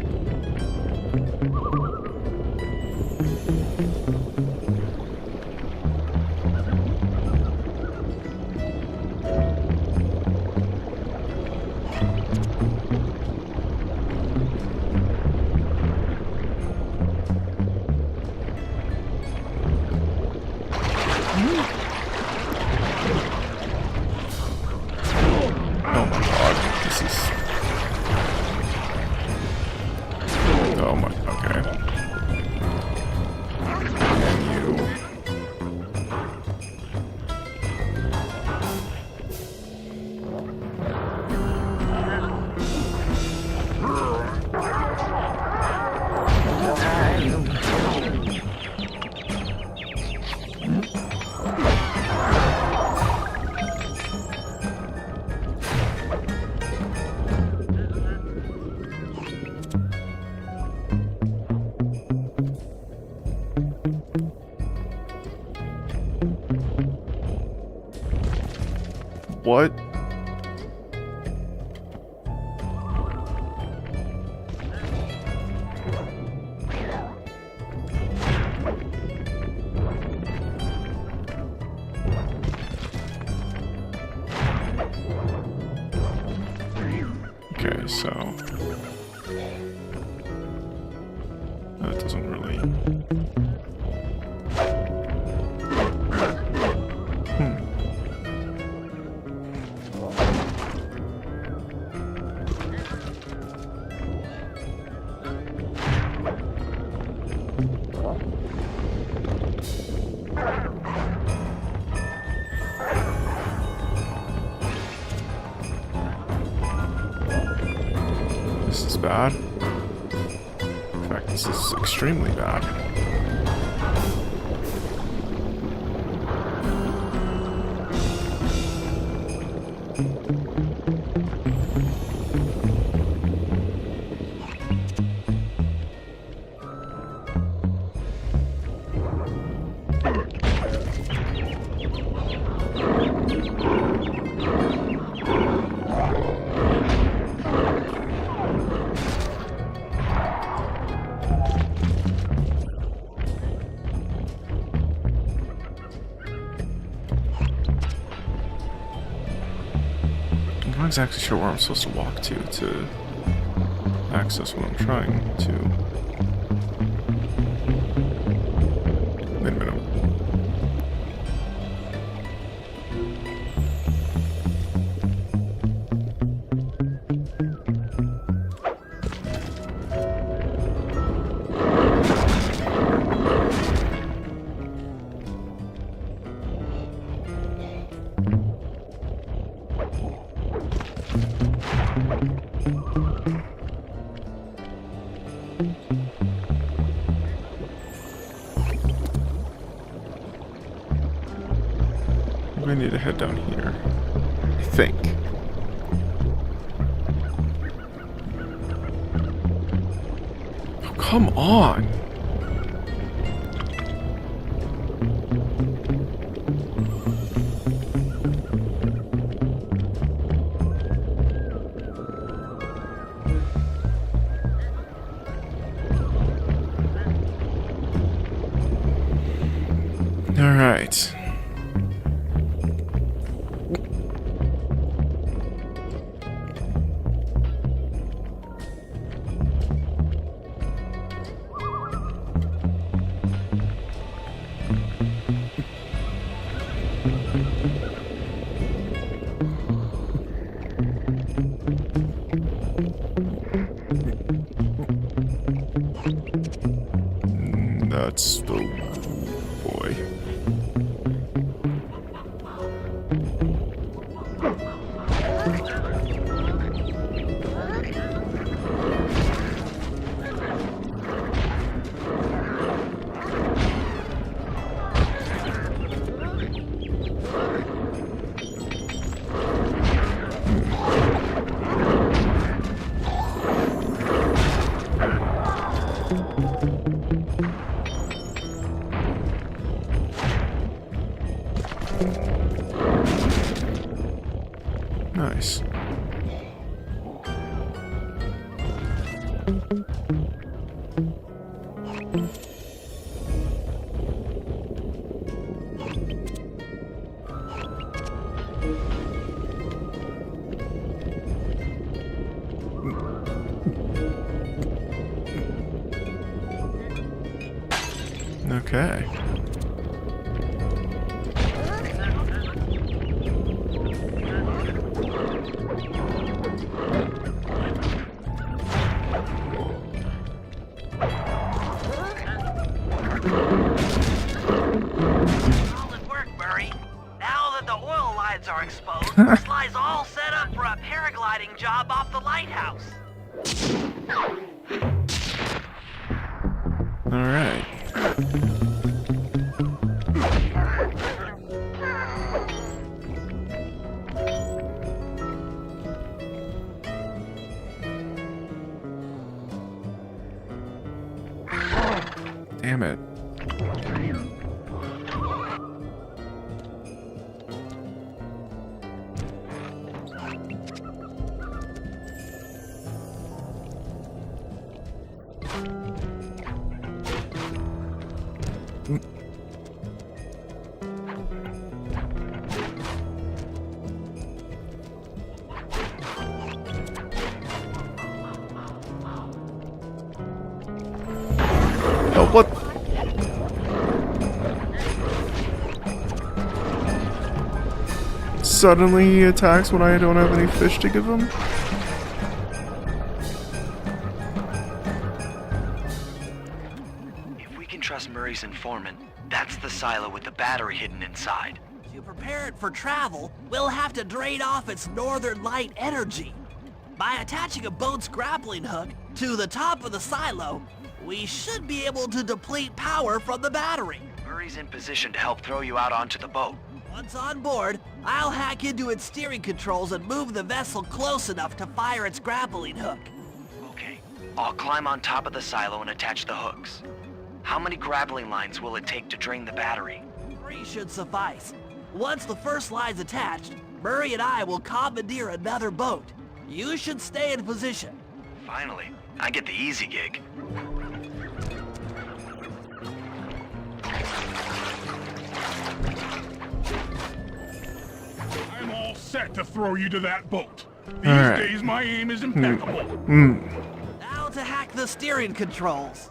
Oh my god, this is... Oh my, okay. And you... What? Okay, so that doesn't really. This is bad. In fact, this is extremely bad. I'm not exactly sure where I'm supposed to walk to access what I'm trying to. Wait a minute. head down here. I think. Oh, come on! All right. That's the boy. Nice. Okay. Solid work, Murray. Now that the oil lines are exposed, Sly's all set up for a paragliding job off the lighthouse. All right. Damn it. Oh, what? Suddenly he attacks when I don't have any fish to give him? If we can trust Murray's informant, that's the silo with the battery hidden inside. To prepare it for travel, we'll have to drain off its northern light energy. By attaching a boat's grappling hook to the top of the silo, we should be able to deplete power from the battery. Murray's in position to help throw you out onto the boat. Once on board, I'll hack into its steering controls and move the vessel close enough to fire its grappling hook. Okay, I'll climb on top of the silo and attach the hooks. How many grappling lines will it take to drain the battery? 3 should suffice. Once the first line's attached, Murray and I will commandeer another boat. You should stay in position. Finally, I get the easy gig. I'm all set to throw you to that boat. These right. days, my aim is impeccable. Now to hack the steering controls.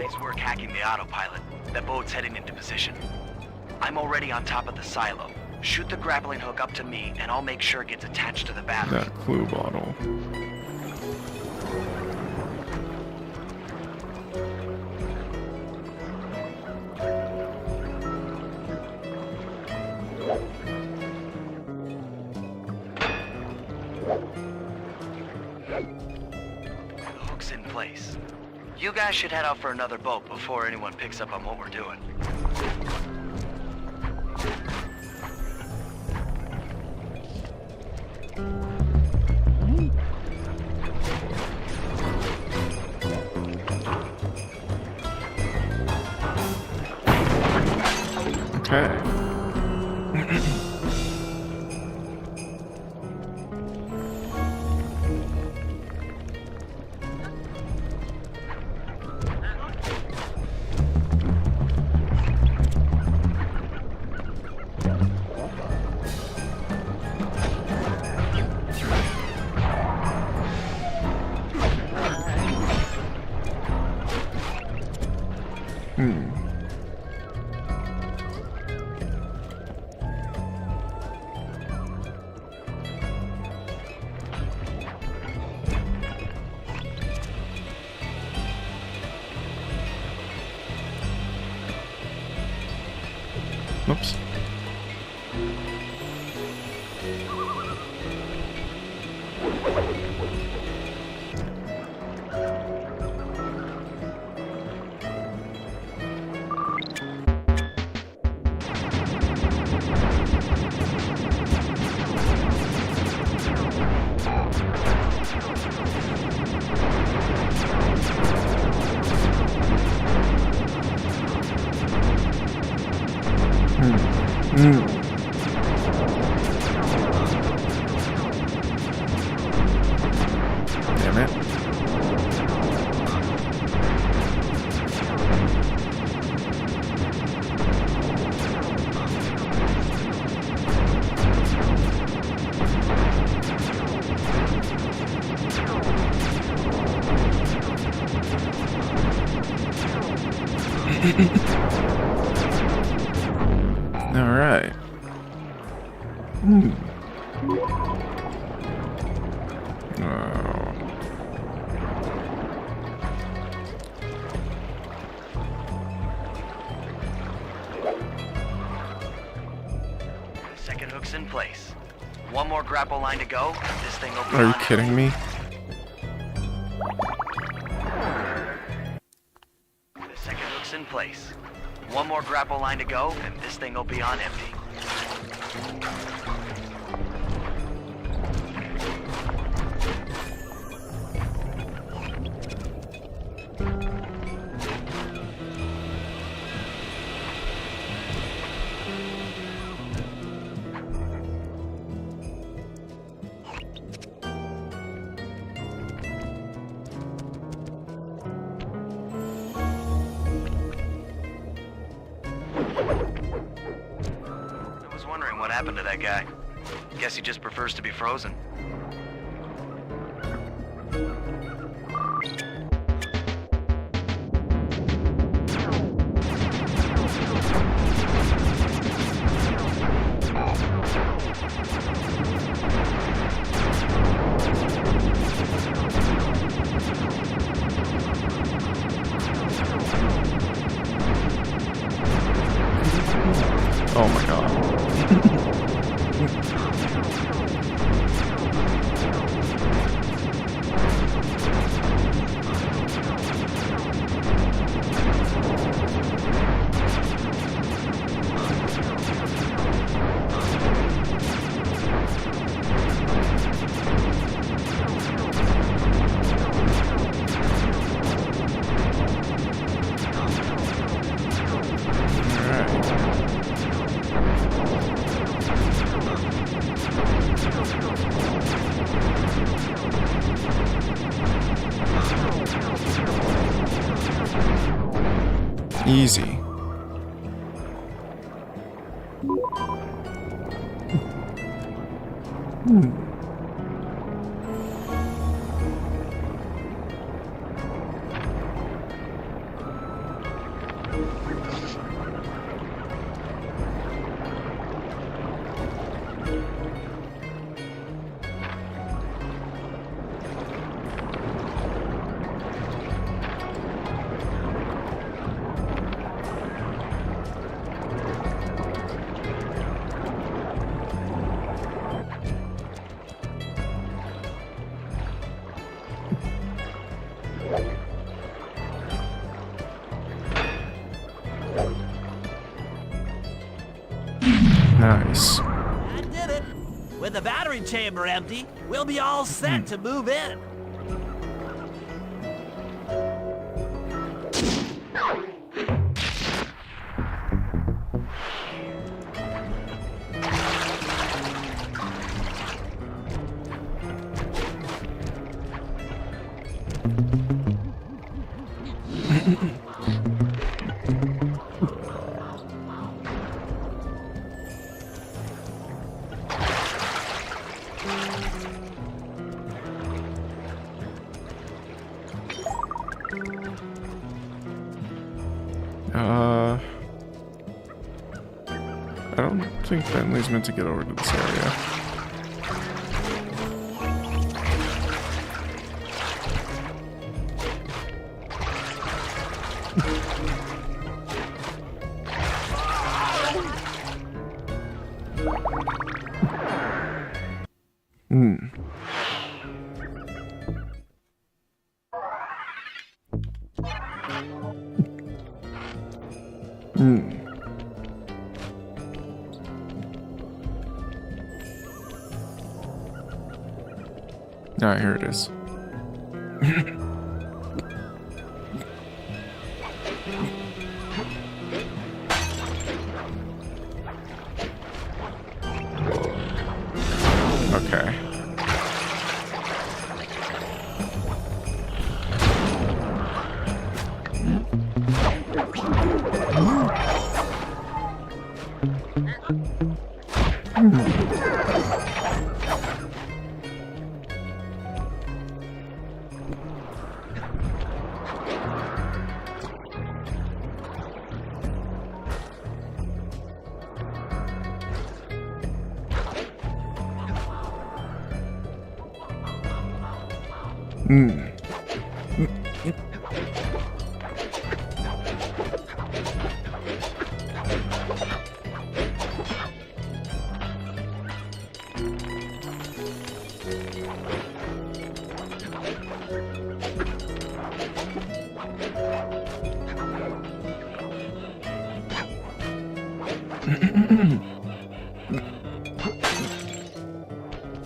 Nice work hacking the autopilot. That boat's heading into position. I'm already on top of the silo. Shoot the grappling hook up to me, and I'll make sure it gets attached to the battery. That clue bottle. The hook's in place. You guys should head out for another boat before anyone picks up on what we're doing. Okay. Oops. Damn it. All right. Second hook's in place. One more grapple line to go, and this thing will be Are you on. kidding me? The second hook's in place. One more grapple line to go, and this thing will be on empty. I was wondering what happened to that guy. Guess he just prefers to be frozen. Oh my god. Easy. Nice. I did it. With the battery chamber empty, we'll be all set to move in. I don't think Bentley's meant to get over to this area. Alright, here it is. Okay.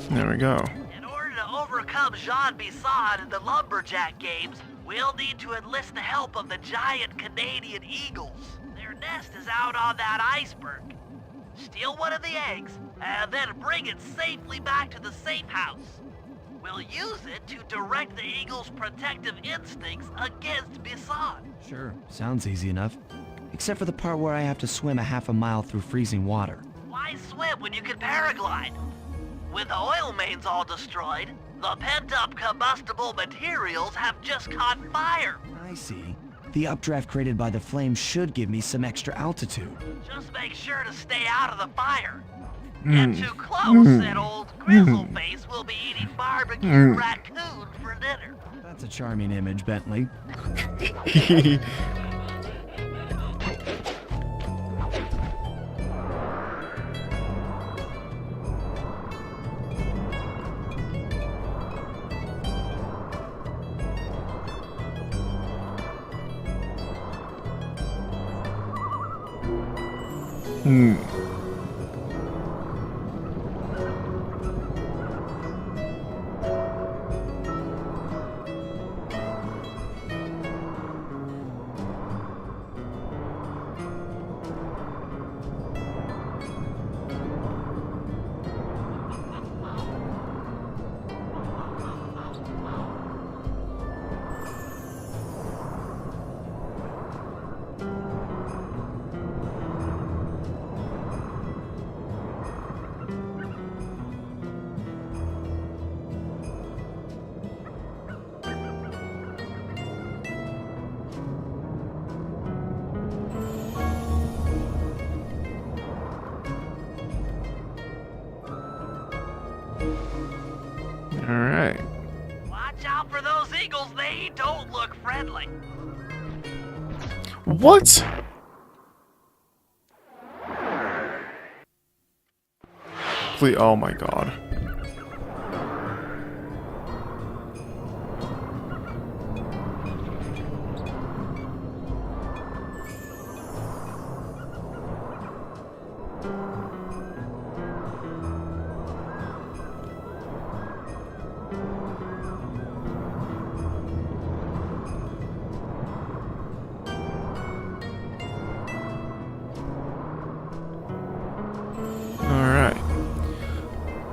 There we go. In order to overcome Jean Bisson in the lumberjack games, we'll need to enlist the help of the giant Canadian eagles. Their nest is out on that iceberg. Steal one of the eggs, and then bring it safely back to the safe house. We'll use it to direct the eagle's protective instincts against Bisson. Sure, sounds easy enough. Except for the part where I have to swim a half a mile through freezing water. Why swim when you can paraglide? With the oil mains all destroyed, the pent-up combustible materials have just caught fire. I see. The updraft created by the flames should give me some extra altitude. Just make sure to stay out of the fire. Get too close and old Grizzleface will be eating barbecue raccoon for dinner. That's a charming image, Bentley. eagles, they don't look friendly. What? Please, oh my god.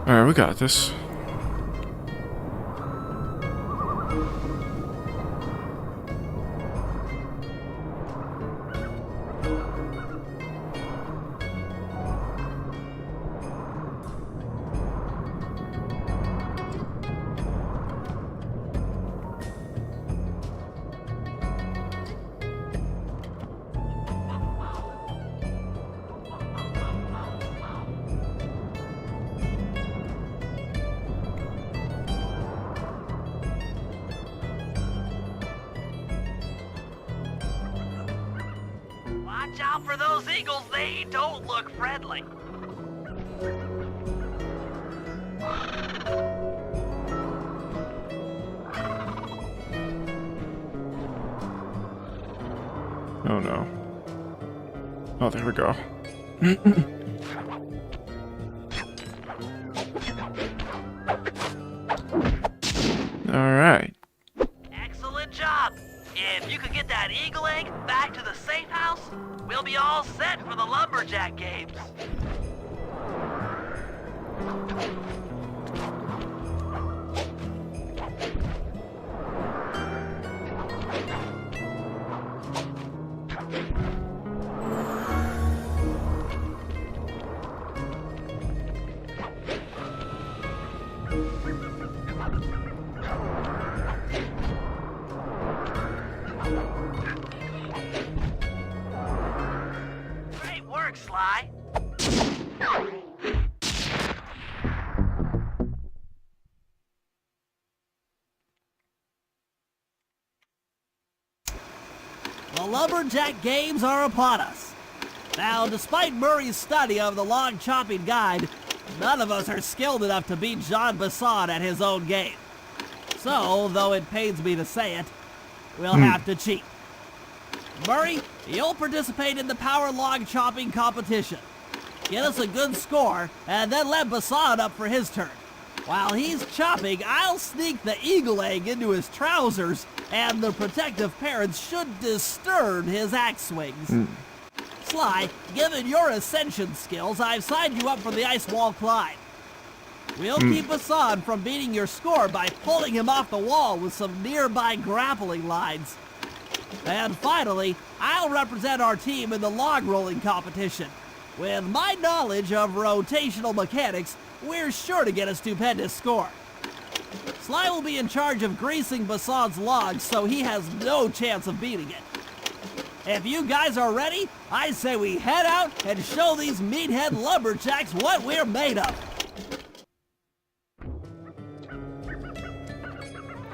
Alright, we got this. Watch out for those eagles, they don't look friendly. Oh no. Oh, there we go. Alright. Excellent job. If you could get that eagle egg back to the safe house, we'll be all set for the lumberjack games. Great work, Sly. The lumberjack games are upon us. Now, despite Murray's study of the log chopping guide, none of us are skilled enough to beat Jean Basson at his own game. So, though it pains me to say it, we'll have to cheat. Murray, you'll participate in the power log chopping competition. Get us a good score, and then let Basson up for his turn. While he's chopping, I'll sneak the eagle egg into his trousers, and the protective parents should disturb his axe swings. Sly, given your ascension skills, I've signed you up for the ice wall climb. We'll keep Basson from beating your score by pulling him off the wall with some nearby grappling lines. And finally, I'll represent our team in the log rolling competition. With my knowledge of rotational mechanics, we're sure to get a stupendous score. Sly will be in charge of greasing Basson's logs, so he has no chance of beating it. If you guys are ready, I say we head out and show these meathead lumberjacks what we're made of.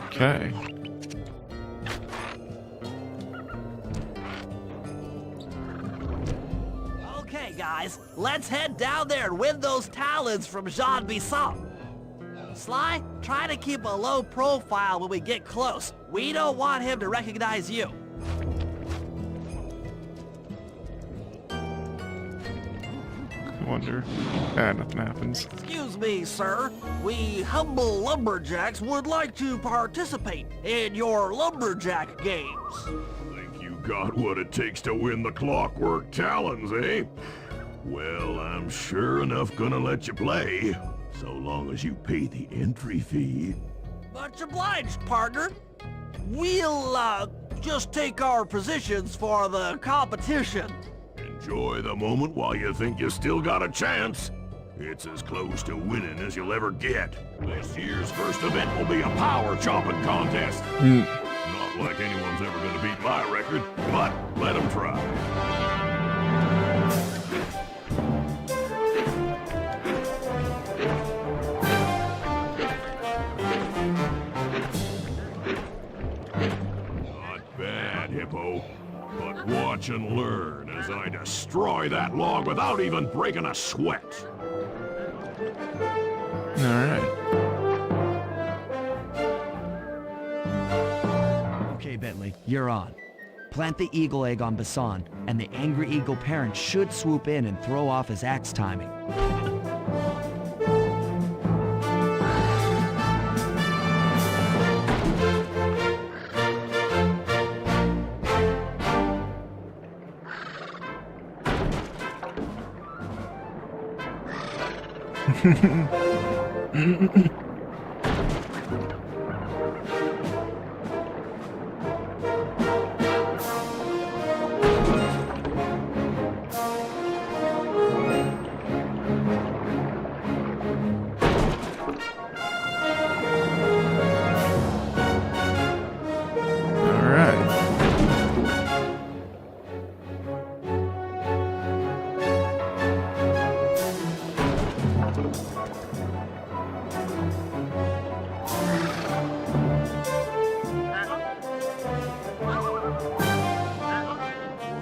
Okay. Okay, guys, let's head down there and win those talons from Jean Basson. Sly, try to keep a low profile when we get close. We don't want him to recognize you. I wonder. Nothing happens. Excuse me, sir. We humble lumberjacks would like to participate in your lumberjack games. Think you got what it takes to win the clockwork talons, eh? Well, I'm sure enough gonna let you play, so long as you pay the entry fee. Much obliged, partner. We'll, just take our positions for the competition. Enjoy the moment while you think you still got a chance. It's as close to winning as you'll ever get. This year's first event will be a power chopping contest. Not like anyone's ever gonna beat my record, but let them try. Hippo. But watch and learn as I destroy that log without even breaking a sweat. Alright. Okay, Bentley, you're on. Plant the eagle egg on Bassan, and the angry eagle parent should swoop in and throw off his axe timing.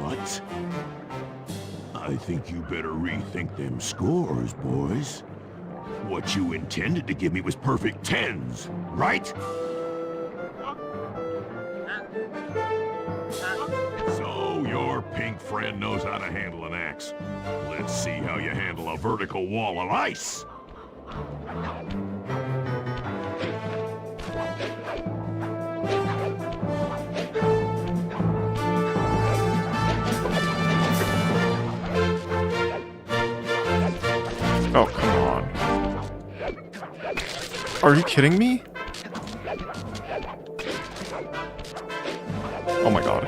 What? I think you better rethink them scores, boys. What you intended to give me was perfect tens, right? So your pink friend knows how to handle an axe. Let's see how you handle a vertical wall of ice. Oh, come on. Are you kidding me? Oh my god.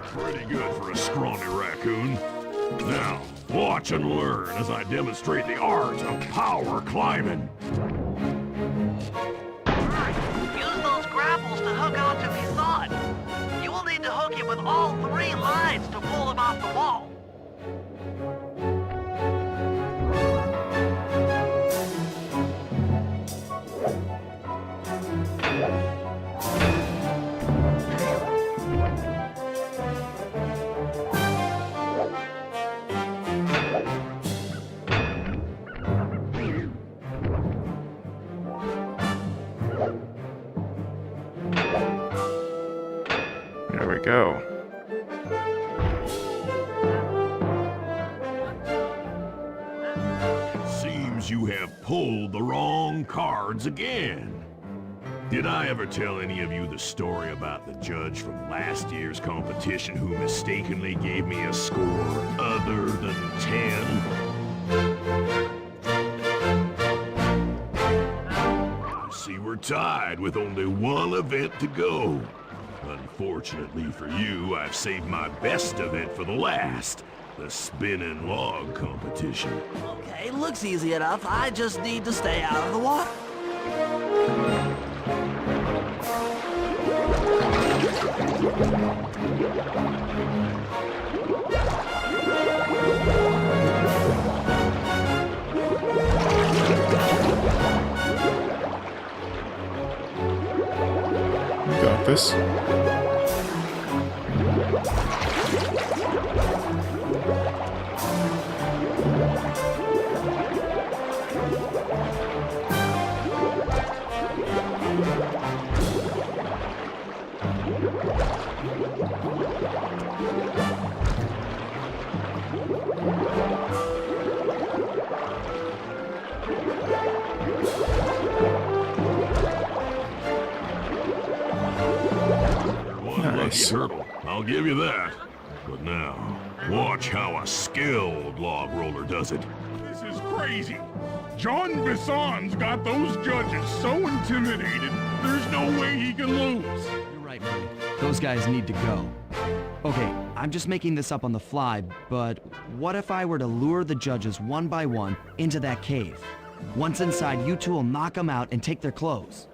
Pretty good for a scrawny raccoon. Now, watch and learn as I demonstrate the art of power climbing. Use those grapples to hook onto Bassan. You will need to hook him with all 3 lines to pull him off the wall. There we go. Seems you have pulled the wrong cards again. Did I ever tell any of you the story about the judge from last year's competition who mistakenly gave me a score other than 10? I see we're tied with only one event to go. Unfortunately for you, I've saved my best event for the last, the spinning log competition. Okay, looks easy enough. I just need to stay out of the water. Got this. Nice. Turtle, I'll give you that. But now, watch how a skilled log roller does it. This is crazy. John Bassan's got those judges so intimidated, there's no way he can lose. You're right, Murray. Those guys need to go. Okay, I'm just making this up on the fly, but what if I were to lure the judges one by one into that cave? Once inside, you two will knock them out and take their clothes.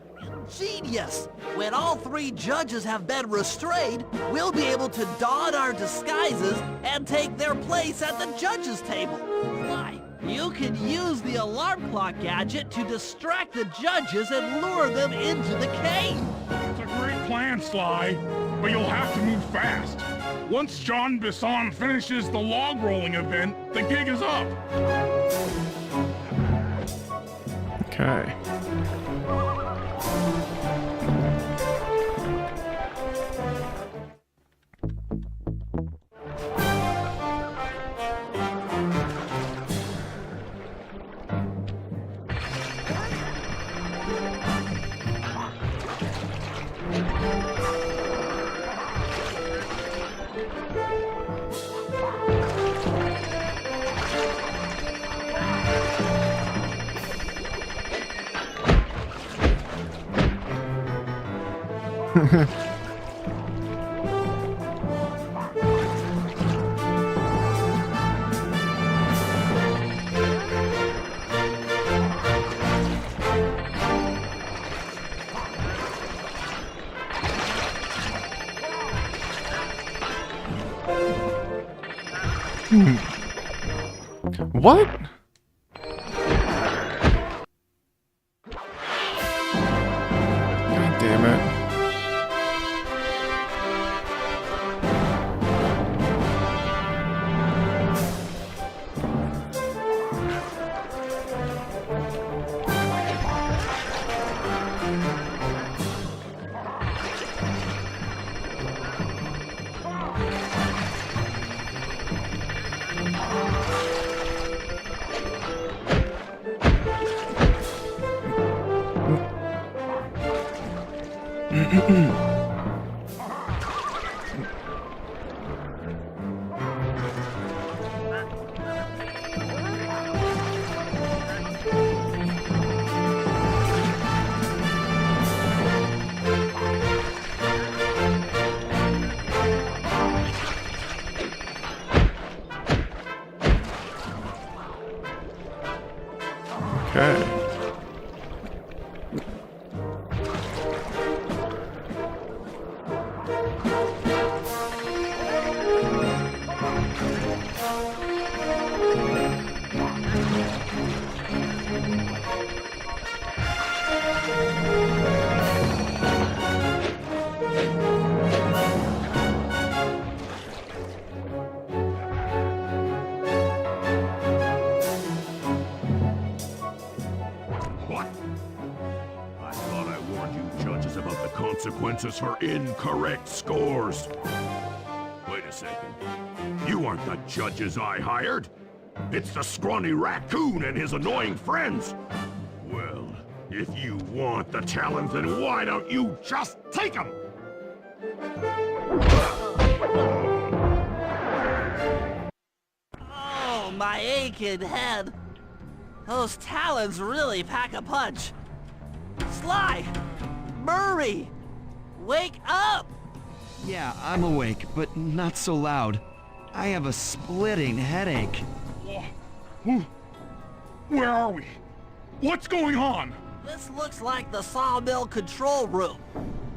Genius! When all 3 judges have been restrained, we'll be able to don our disguises and take their place at the judges' table. Why? You can use the alarm clock gadget to distract the judges and lure them into the cave. It's a great plan, Sly, but you'll have to move fast. Once John Bisson finishes the log rolling event, the gig is up. Okay. What? God damn it. Okay. What? I thought I warned you judges about the consequences for incorrect scores. Wait a second. You aren't the judges I hired. It's the scrawny raccoon and his annoying friends. Well, if you want the talons, then why don't you just take them? Oh, my aching head. Those talons really pack a punch. Sly! Murray! Wake up! Yeah, I'm awake, but not so loud. I have a splitting headache. Where are we? What's going on? This looks like the sawmill control room.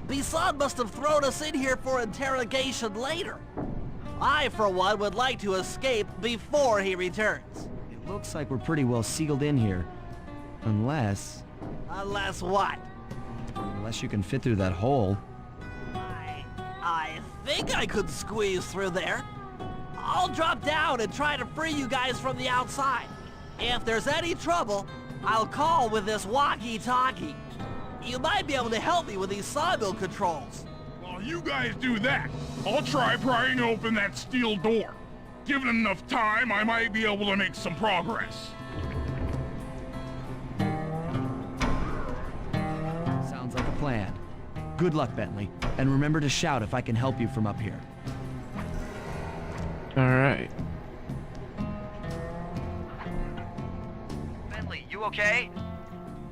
Bisson must have thrown us in here for interrogation later. I, for one, would like to escape before he returns. It looks like we're pretty well sealed in here. Unless Unless what? you can fit through that hole. I think I could squeeze through there. I'll drop down and try to free you guys from the outside. If there's any trouble, I'll call with this walkie-talkie. You might be able to help me with these sawmill controls. While you guys do that, I'll try prying open that steel door. Given enough time, I might be able to make some progress. Sounds like a plan. Good luck, Bentley. And remember to shout if I can help you from up here. Alright. Bentley, you okay?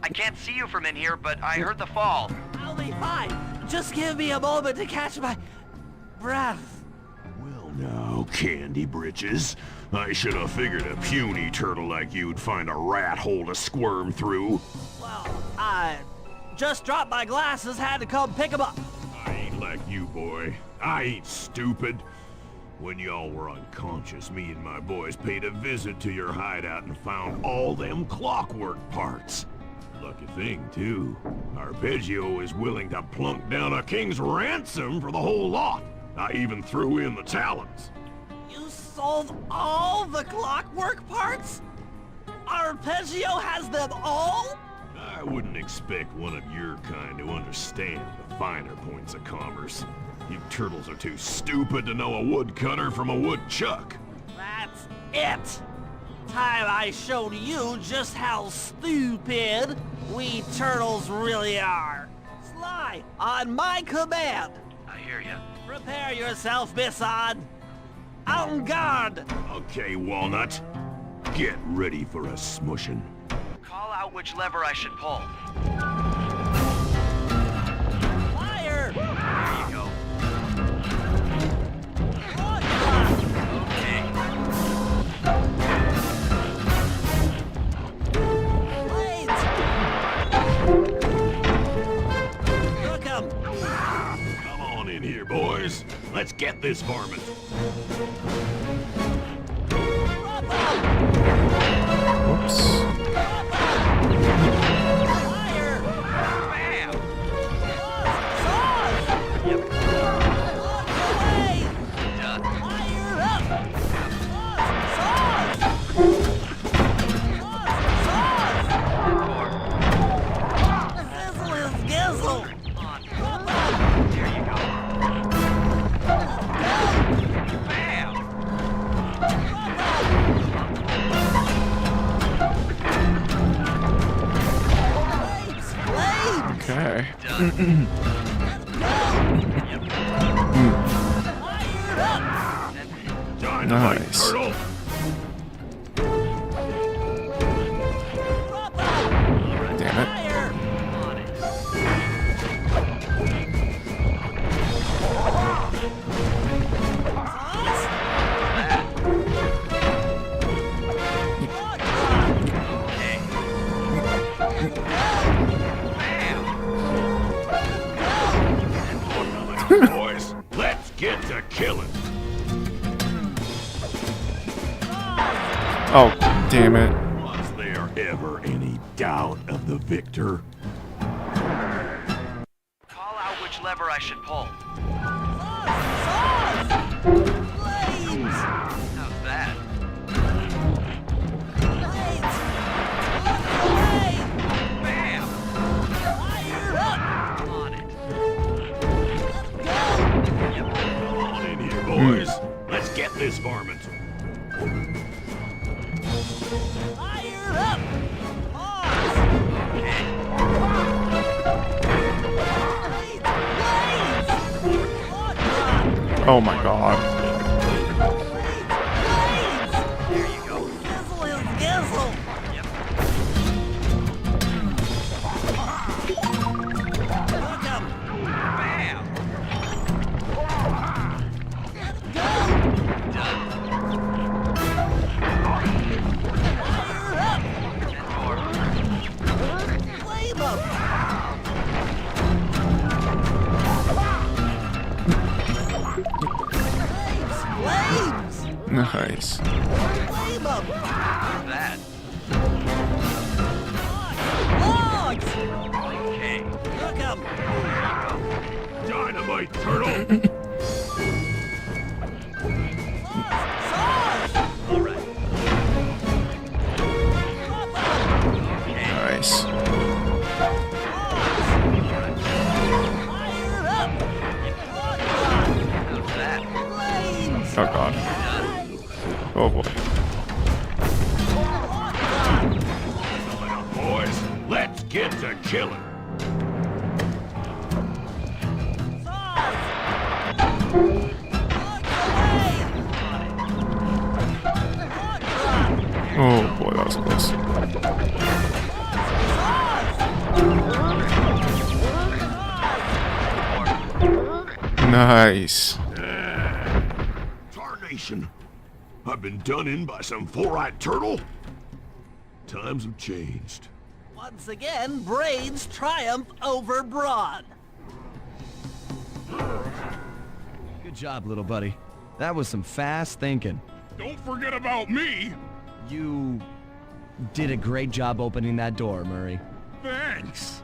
I can't see you from in here, but I heard the fall. I'll be fine. Just give me a moment to catch my breath. Well now, Candy Britches. I should have figured a puny turtle like you'd find a rat hole to squirm through. Well, I just dropped my glasses, had to come pick them up. I ain't like you, boy. I ain't stupid. When y'all were unconscious, me and my boys paid a visit to your hideout and found all them clockwork parts. Lucky thing, too. Arpeggio is willing to plunk down a king's ransom for the whole lot. I even threw in the talons. You sold all the clockwork parts? Arpeggio has them all? I wouldn't expect one of your kind to understand the finer points of commerce. You turtles are too stupid to know a woodcutter from a woodchuck. That's it! Time I showed you just how stupid we turtles really are. Sly, on my command. I hear ya. Prepare yourself, Bisson. En garde! Okay, Walnut. Get ready for a smushing. Call out which lever I should pull. Fire! There you go. Okay. Blades! Cook 'em! Come on in here, boys. Let's get this varmint. Whoops. Fire! Bam! Saws! Yep. Lock away! Done. Fire up! Saws! Saws! Sizzle is gizzle! On. Up! There you go. Bam! Blades! Okay. Done. Yep. Fired up! Dynamite, Nice. turtle. Damn it. Fire! On it. Sauce? That. Lock Okay. Bam! Boys, let's get to killing. Oh, damn it. Was there ever any doubt of the victor? Call out which lever I should pull. Sauce! Blades! How's that? Blades! Lock away! Bam! Fire up! On it. Go! Yep. Come on in here, boys. Let's get this varmint. Fire up! Pause! Okay. Blades! Lock drop! Oh my god. Blades! There you go. Sizzle is gizzle! Yep. Cook 'em! Bam! Go! Done. Fire up! And more. Flame 'em! Flames! Nice. Flame 'em! How's that? Logs! Okay. Cook 'em! Dynamite, turtle. Sauce! All right. Drop 'em! Okay. Nice. Fire up! Lock drop! How's that? Flames! Oh god. Done. Oh boy. Lock drop! Boys, let's get to killing. Sauce! Lock away! Lock drop! Oh boy, that was close. Nice. Tarnation. I've been done in by some four-eyed turtle. Times have changed. Once again, brains triumph over brawn. Good job, little buddy. That was some fast thinking. Don't forget about me. You did a great job opening that door, Murray. Thanks.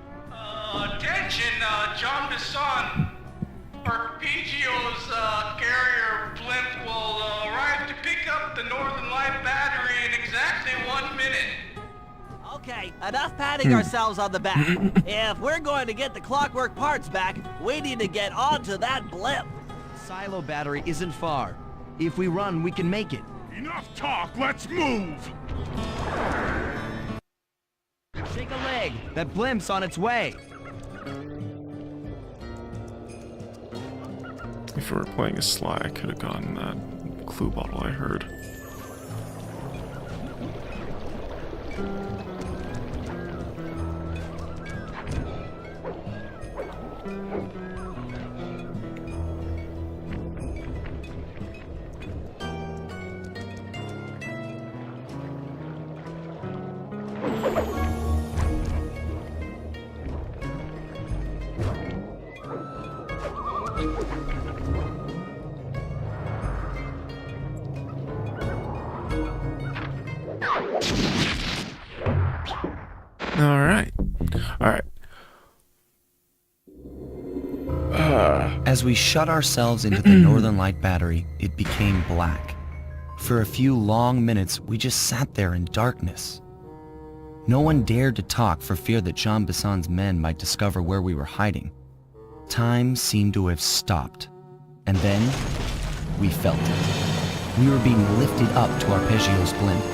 Attention, John Bisson. Arpeggio's carrier blimp will arrive to pick up the Northern Light battery in exactly 1 minute. Okay, enough patting ourselves on the back. If we're going to get the clockwork parts back, we need to get onto that blimp. Silo battery isn't far. If we run, we can make it. Enough talk, let's move. Shake a leg. That blimp's on its way. If we were playing as Sly, I could have gotten that clue bottle I heard. Alright. As we shut ourselves into the Northern Light battery, it became black. For a few long minutes, we just sat there in darkness. No one dared to talk for fear that Jean Besson's men might discover where we were hiding. Time seemed to have stopped. And then, we felt it. We were being lifted up to Arpeggio's blimp.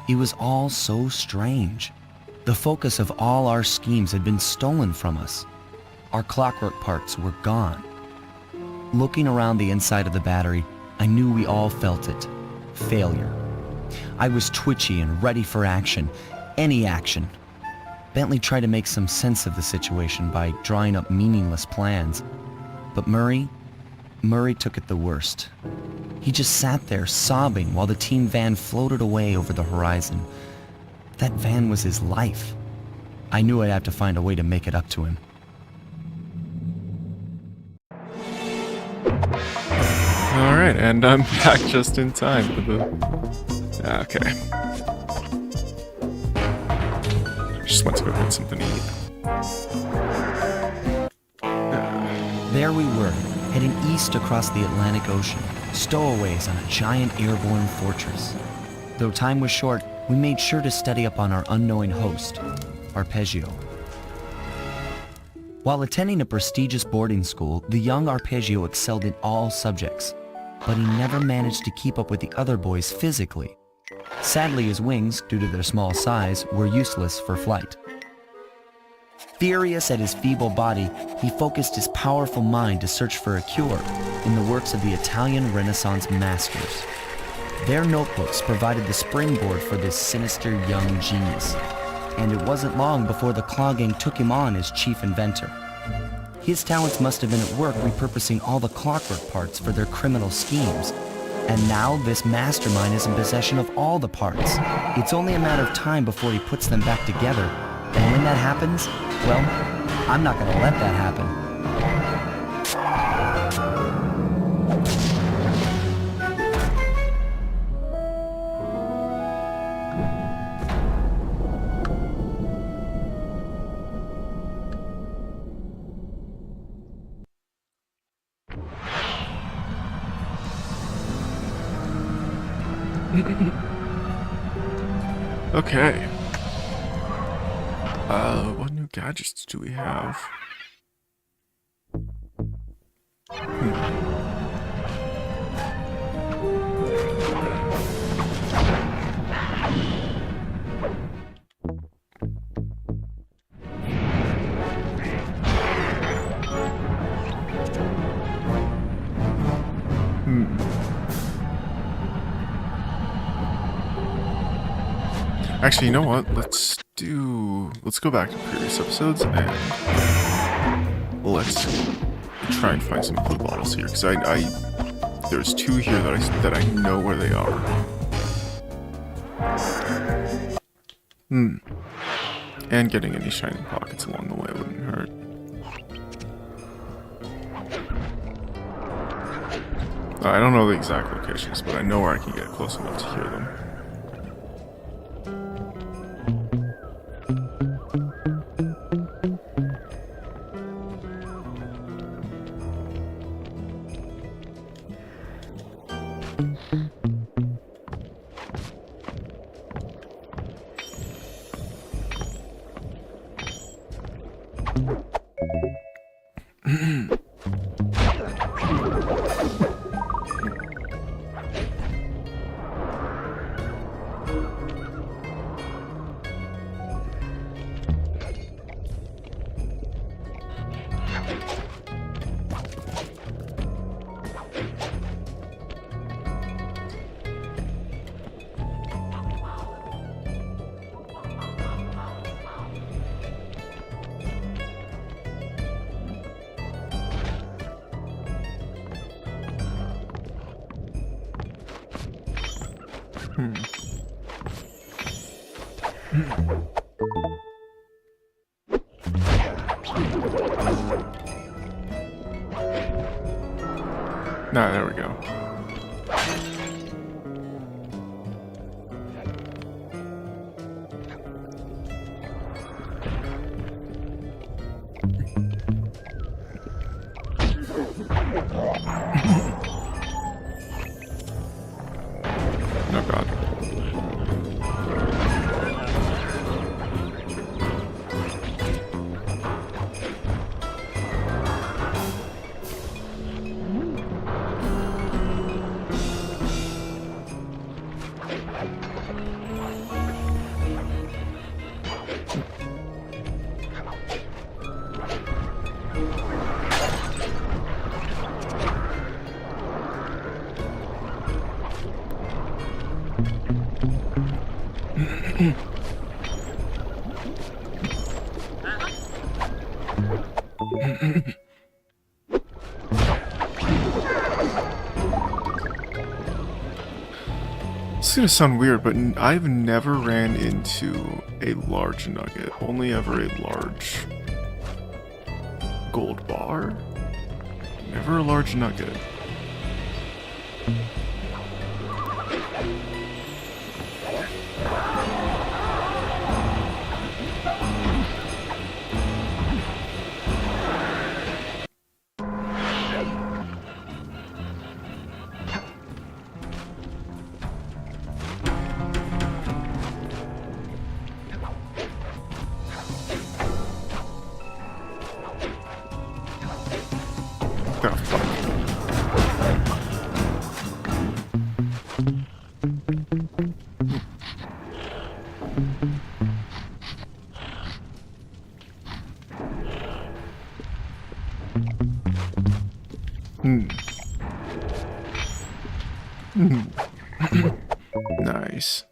It was all so strange. The focus of all our schemes had been stolen from us. Our clockwork parts were gone. Looking around the inside of the battery, I knew we all felt it. Failure. I was twitchy and ready for action. Any action. Bentley tried to make some sense of the situation by drawing up meaningless plans. But Murray took it the worst. He just sat there sobbing while the team van floated away over the horizon. That van was his life. I knew I'd have to find a way to make it up to him. Alright, and I'm back just in time for the... Okay. Just went to go get something to eat. There we were, heading east across the Atlantic Ocean, stowaways on a giant airborne fortress. Though time was short, we made sure to study up on our unknowing host, Arpeggio. While attending a prestigious boarding school, the young Arpeggio excelled in all subjects, but he never managed to keep up with the other boys physically. Sadly, his wings, due to their small size, were useless for flight. Furious at his feeble body, he focused his powerful mind to search for a cure in the works of the Italian Renaissance masters. Their notebooks provided the springboard for this sinister young genius, and it wasn't long before the Claw Gang took him on as chief inventor. His talents must have been at work repurposing all the clockwork parts for their criminal schemes, and now this mastermind is in possession of all the parts. It's only a matter of time before he puts them back together, and when that happens, well, I'm not gonna let that happen. Okay. What new gadgets do we have? Actually, you know what? Let's go back to previous episodes and let's try and find some clue bottles here, because there's two here that I know where they are. And getting any shining pockets along the way wouldn't hurt. I don't know the exact locations, but I know where I can get close enough to hear them. Nah, there we go. Oh god. It's gonna sound weird, but I've never ran into a large nugget. Only ever a large gold bar. Never a large nugget. Oh, fuck. Nice.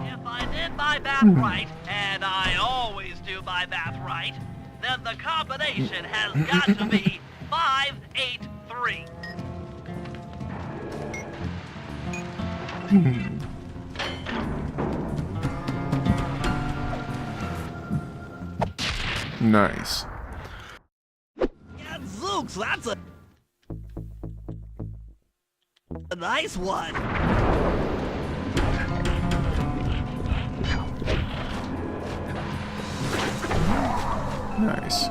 If I did my math right, and I always do my math right, then the combination has got to be 583. Nice. Yeah, Zooks, that's a nice one. Nice.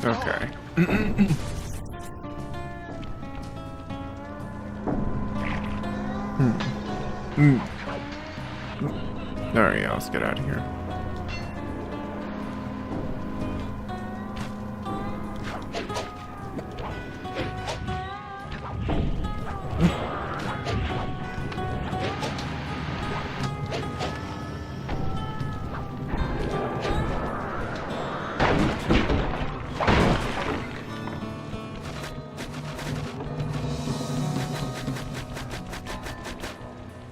Okay. Alright, yeah, let's get out of here.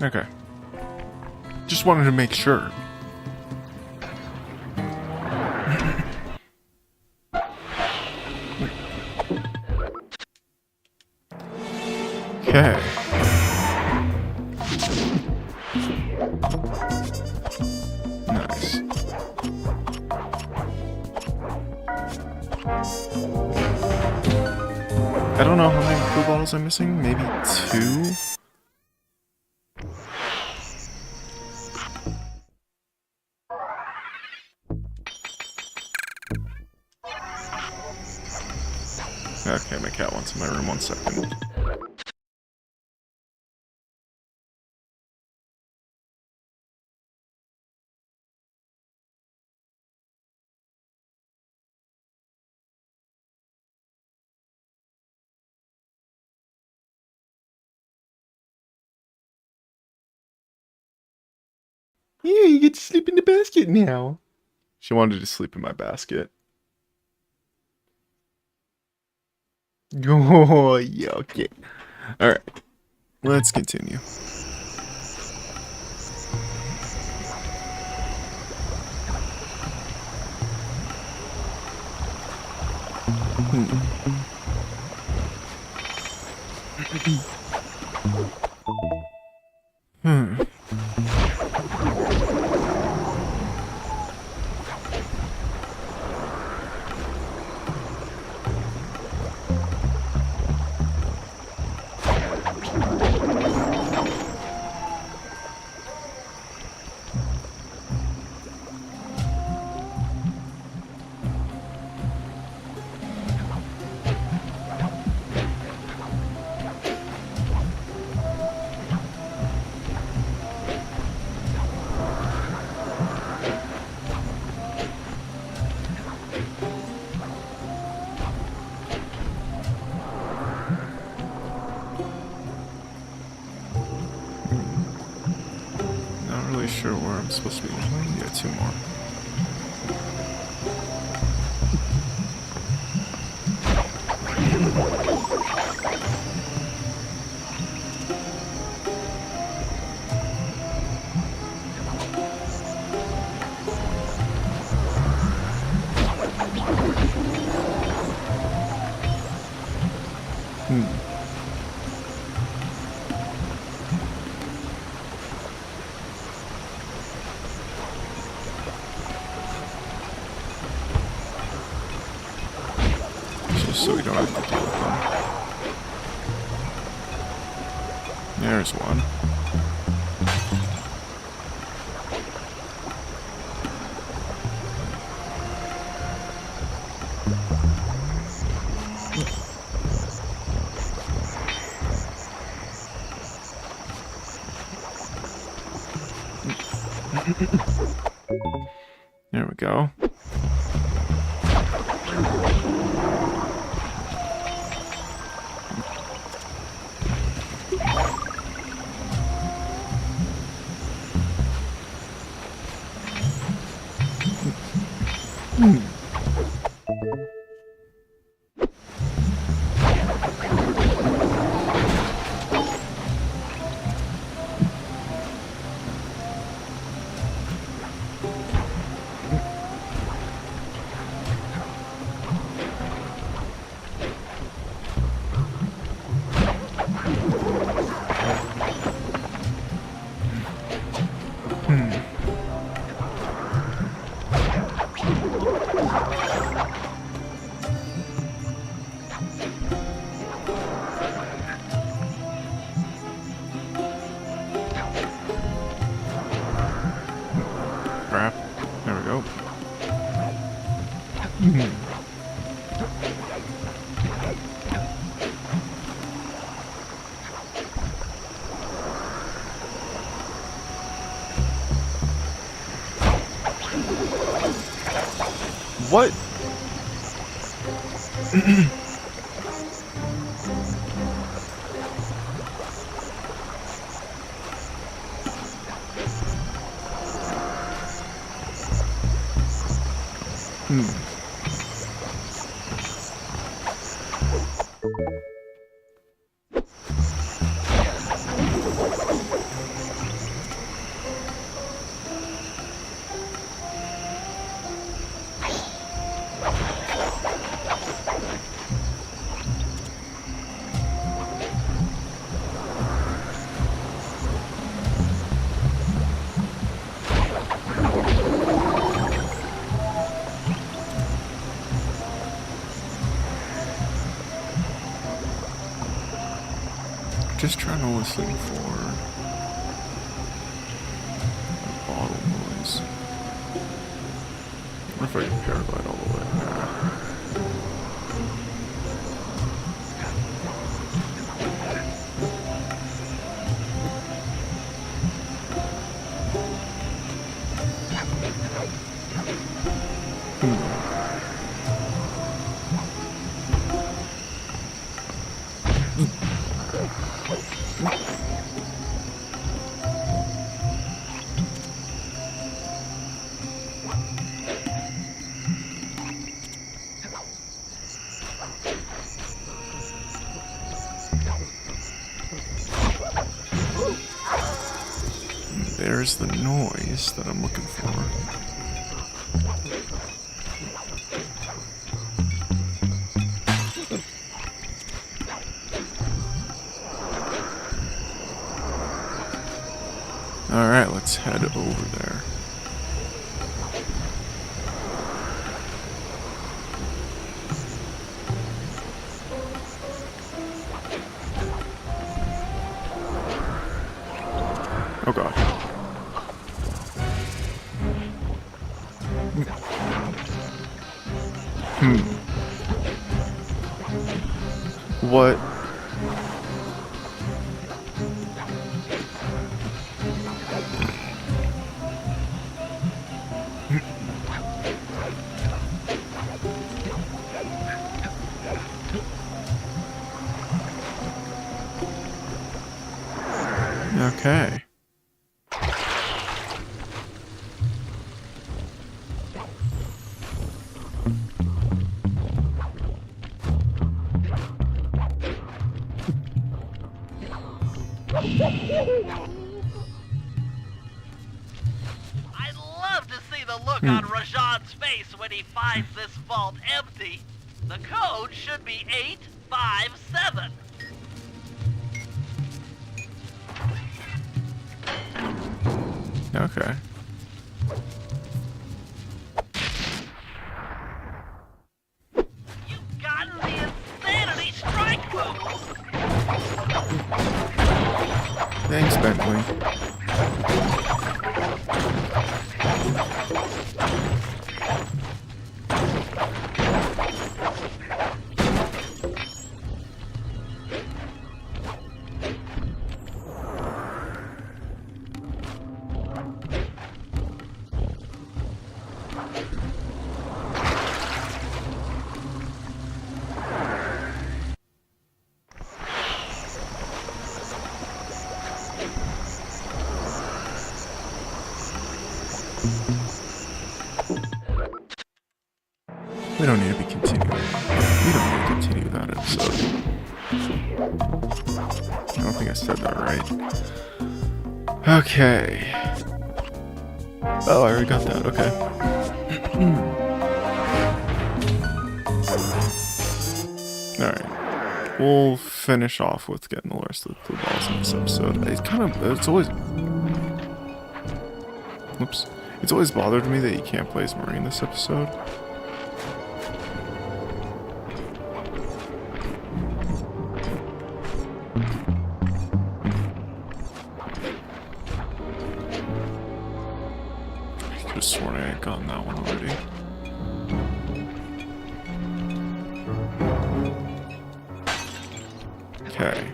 Okay. Just wanted to make sure. Okay. Nice. I don't know how many food bottles I'm missing. Maybe 2? Okay, my cat wants in my room. 1 second. Yeah, you get to sleep in the basket now. She wanted to sleep in my basket. Oh, yeah, okay. Alright. Let's continue. Not really sure where I'm supposed to be. Yeah, 2 more. Just so we don't have to deal with them. There's one. There we go. Crap. There we go. What? Just trying to listen for a bottle noise. I wonder if I can paraglide all the way. There's the noise that I'm looking for. Alright, let's head over there. Oh god. What? Okay. I'd love to see the look on Rajan's face when he finds this vault empty. The code should be 857. Okay. You've gotten the insanity strike move. Thanks, Bentley. We don't need to be continuing. We don't need to continue that episode. I don't think I said that right. Okay. Oh, I already got that. Okay. Alright. We'll finish off with getting the rest of the balls in this episode. It's always... Whoops. It's always bothered me that you can't play as Marie in this episode. I could have sworn I had gotten that one already. Okay.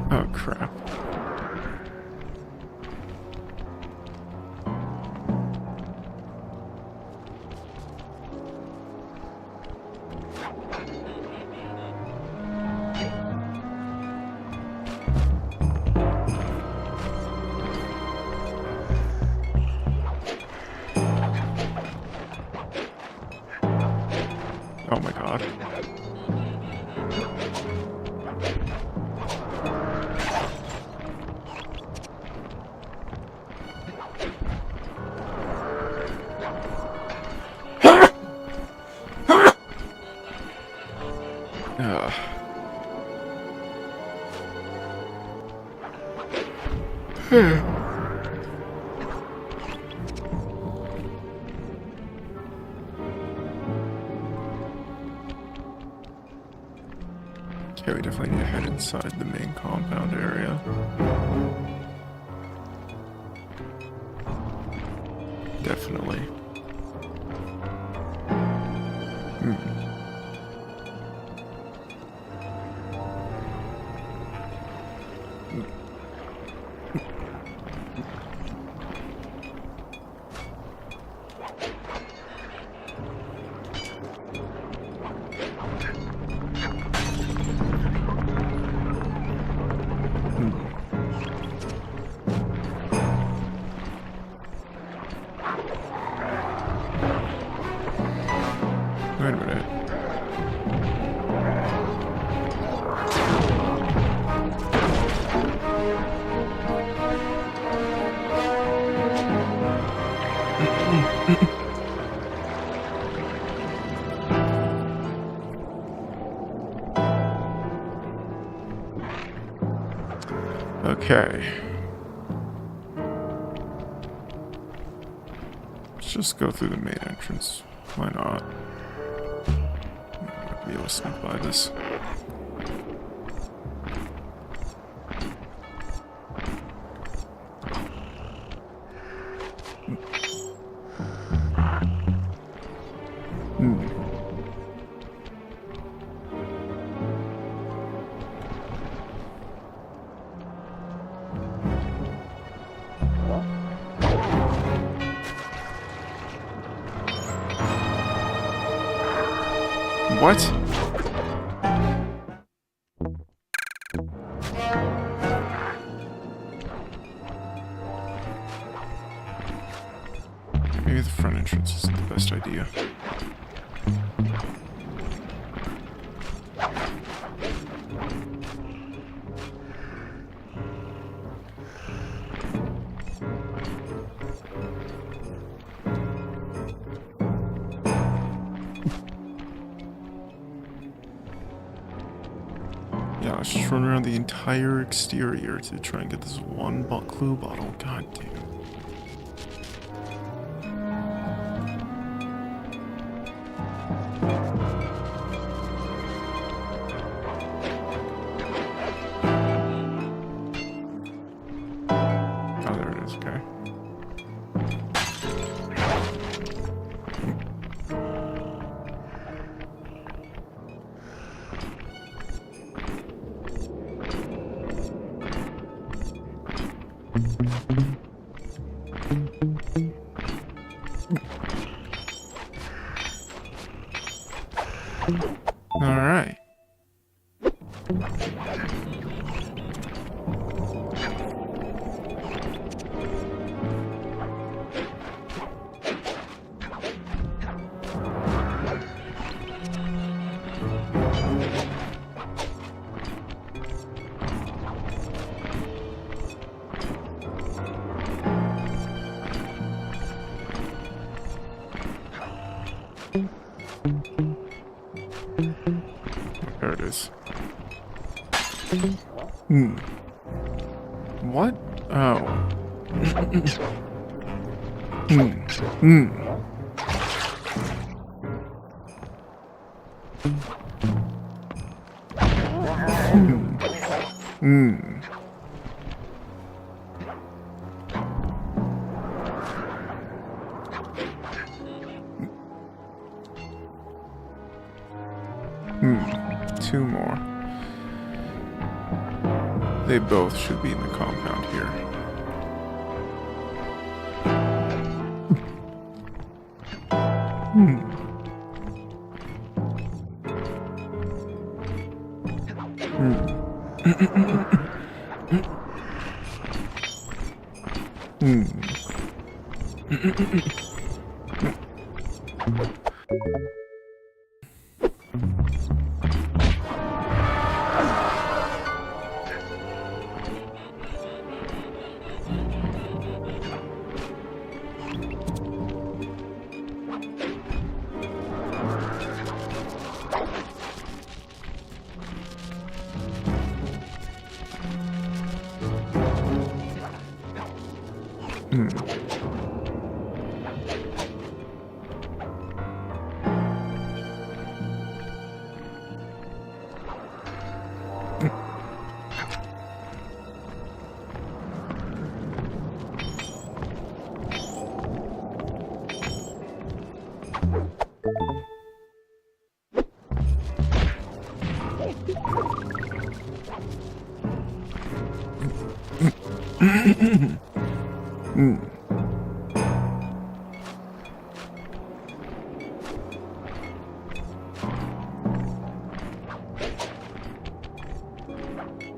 Oh crap. Oh my god. Okay, we definitely need to head inside the main compound area. Definitely. Wait a minute. Okay. Let's just go through the main entrance. Why not? Be able to sneak by this. What? Maybe the front entrance isn't the best idea. Yeah, let's just run around the entire exterior to try and get this one clue bottle. God damn. Oh, there it is, okay. All right. There it is. What? Oh. Two more. They both should be in the compound here.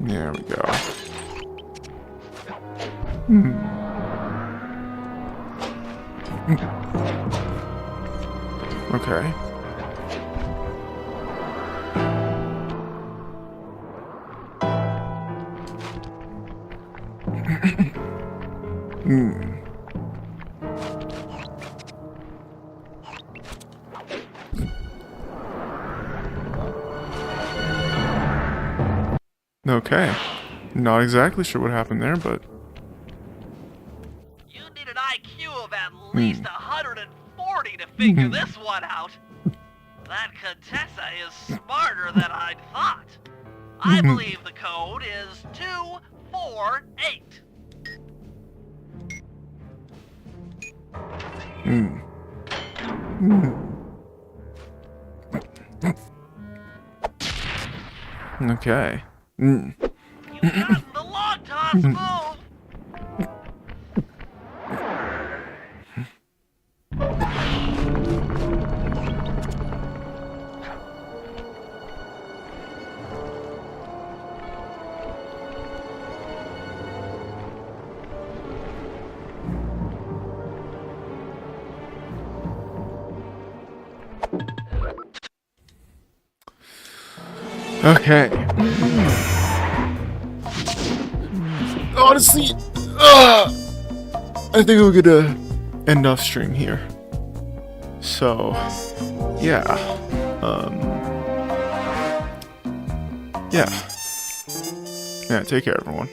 There we go. Okay. Okay. Not exactly sure what happened there, but... You need an IQ of at least 140 to figure this one out. That Contessa is smarter than I'd thought. I believe the code is 248. Okay. You've gotten the long toss move. Okay. Honestly, I think we're gonna end off stream here. So, yeah. Yeah, take care, everyone.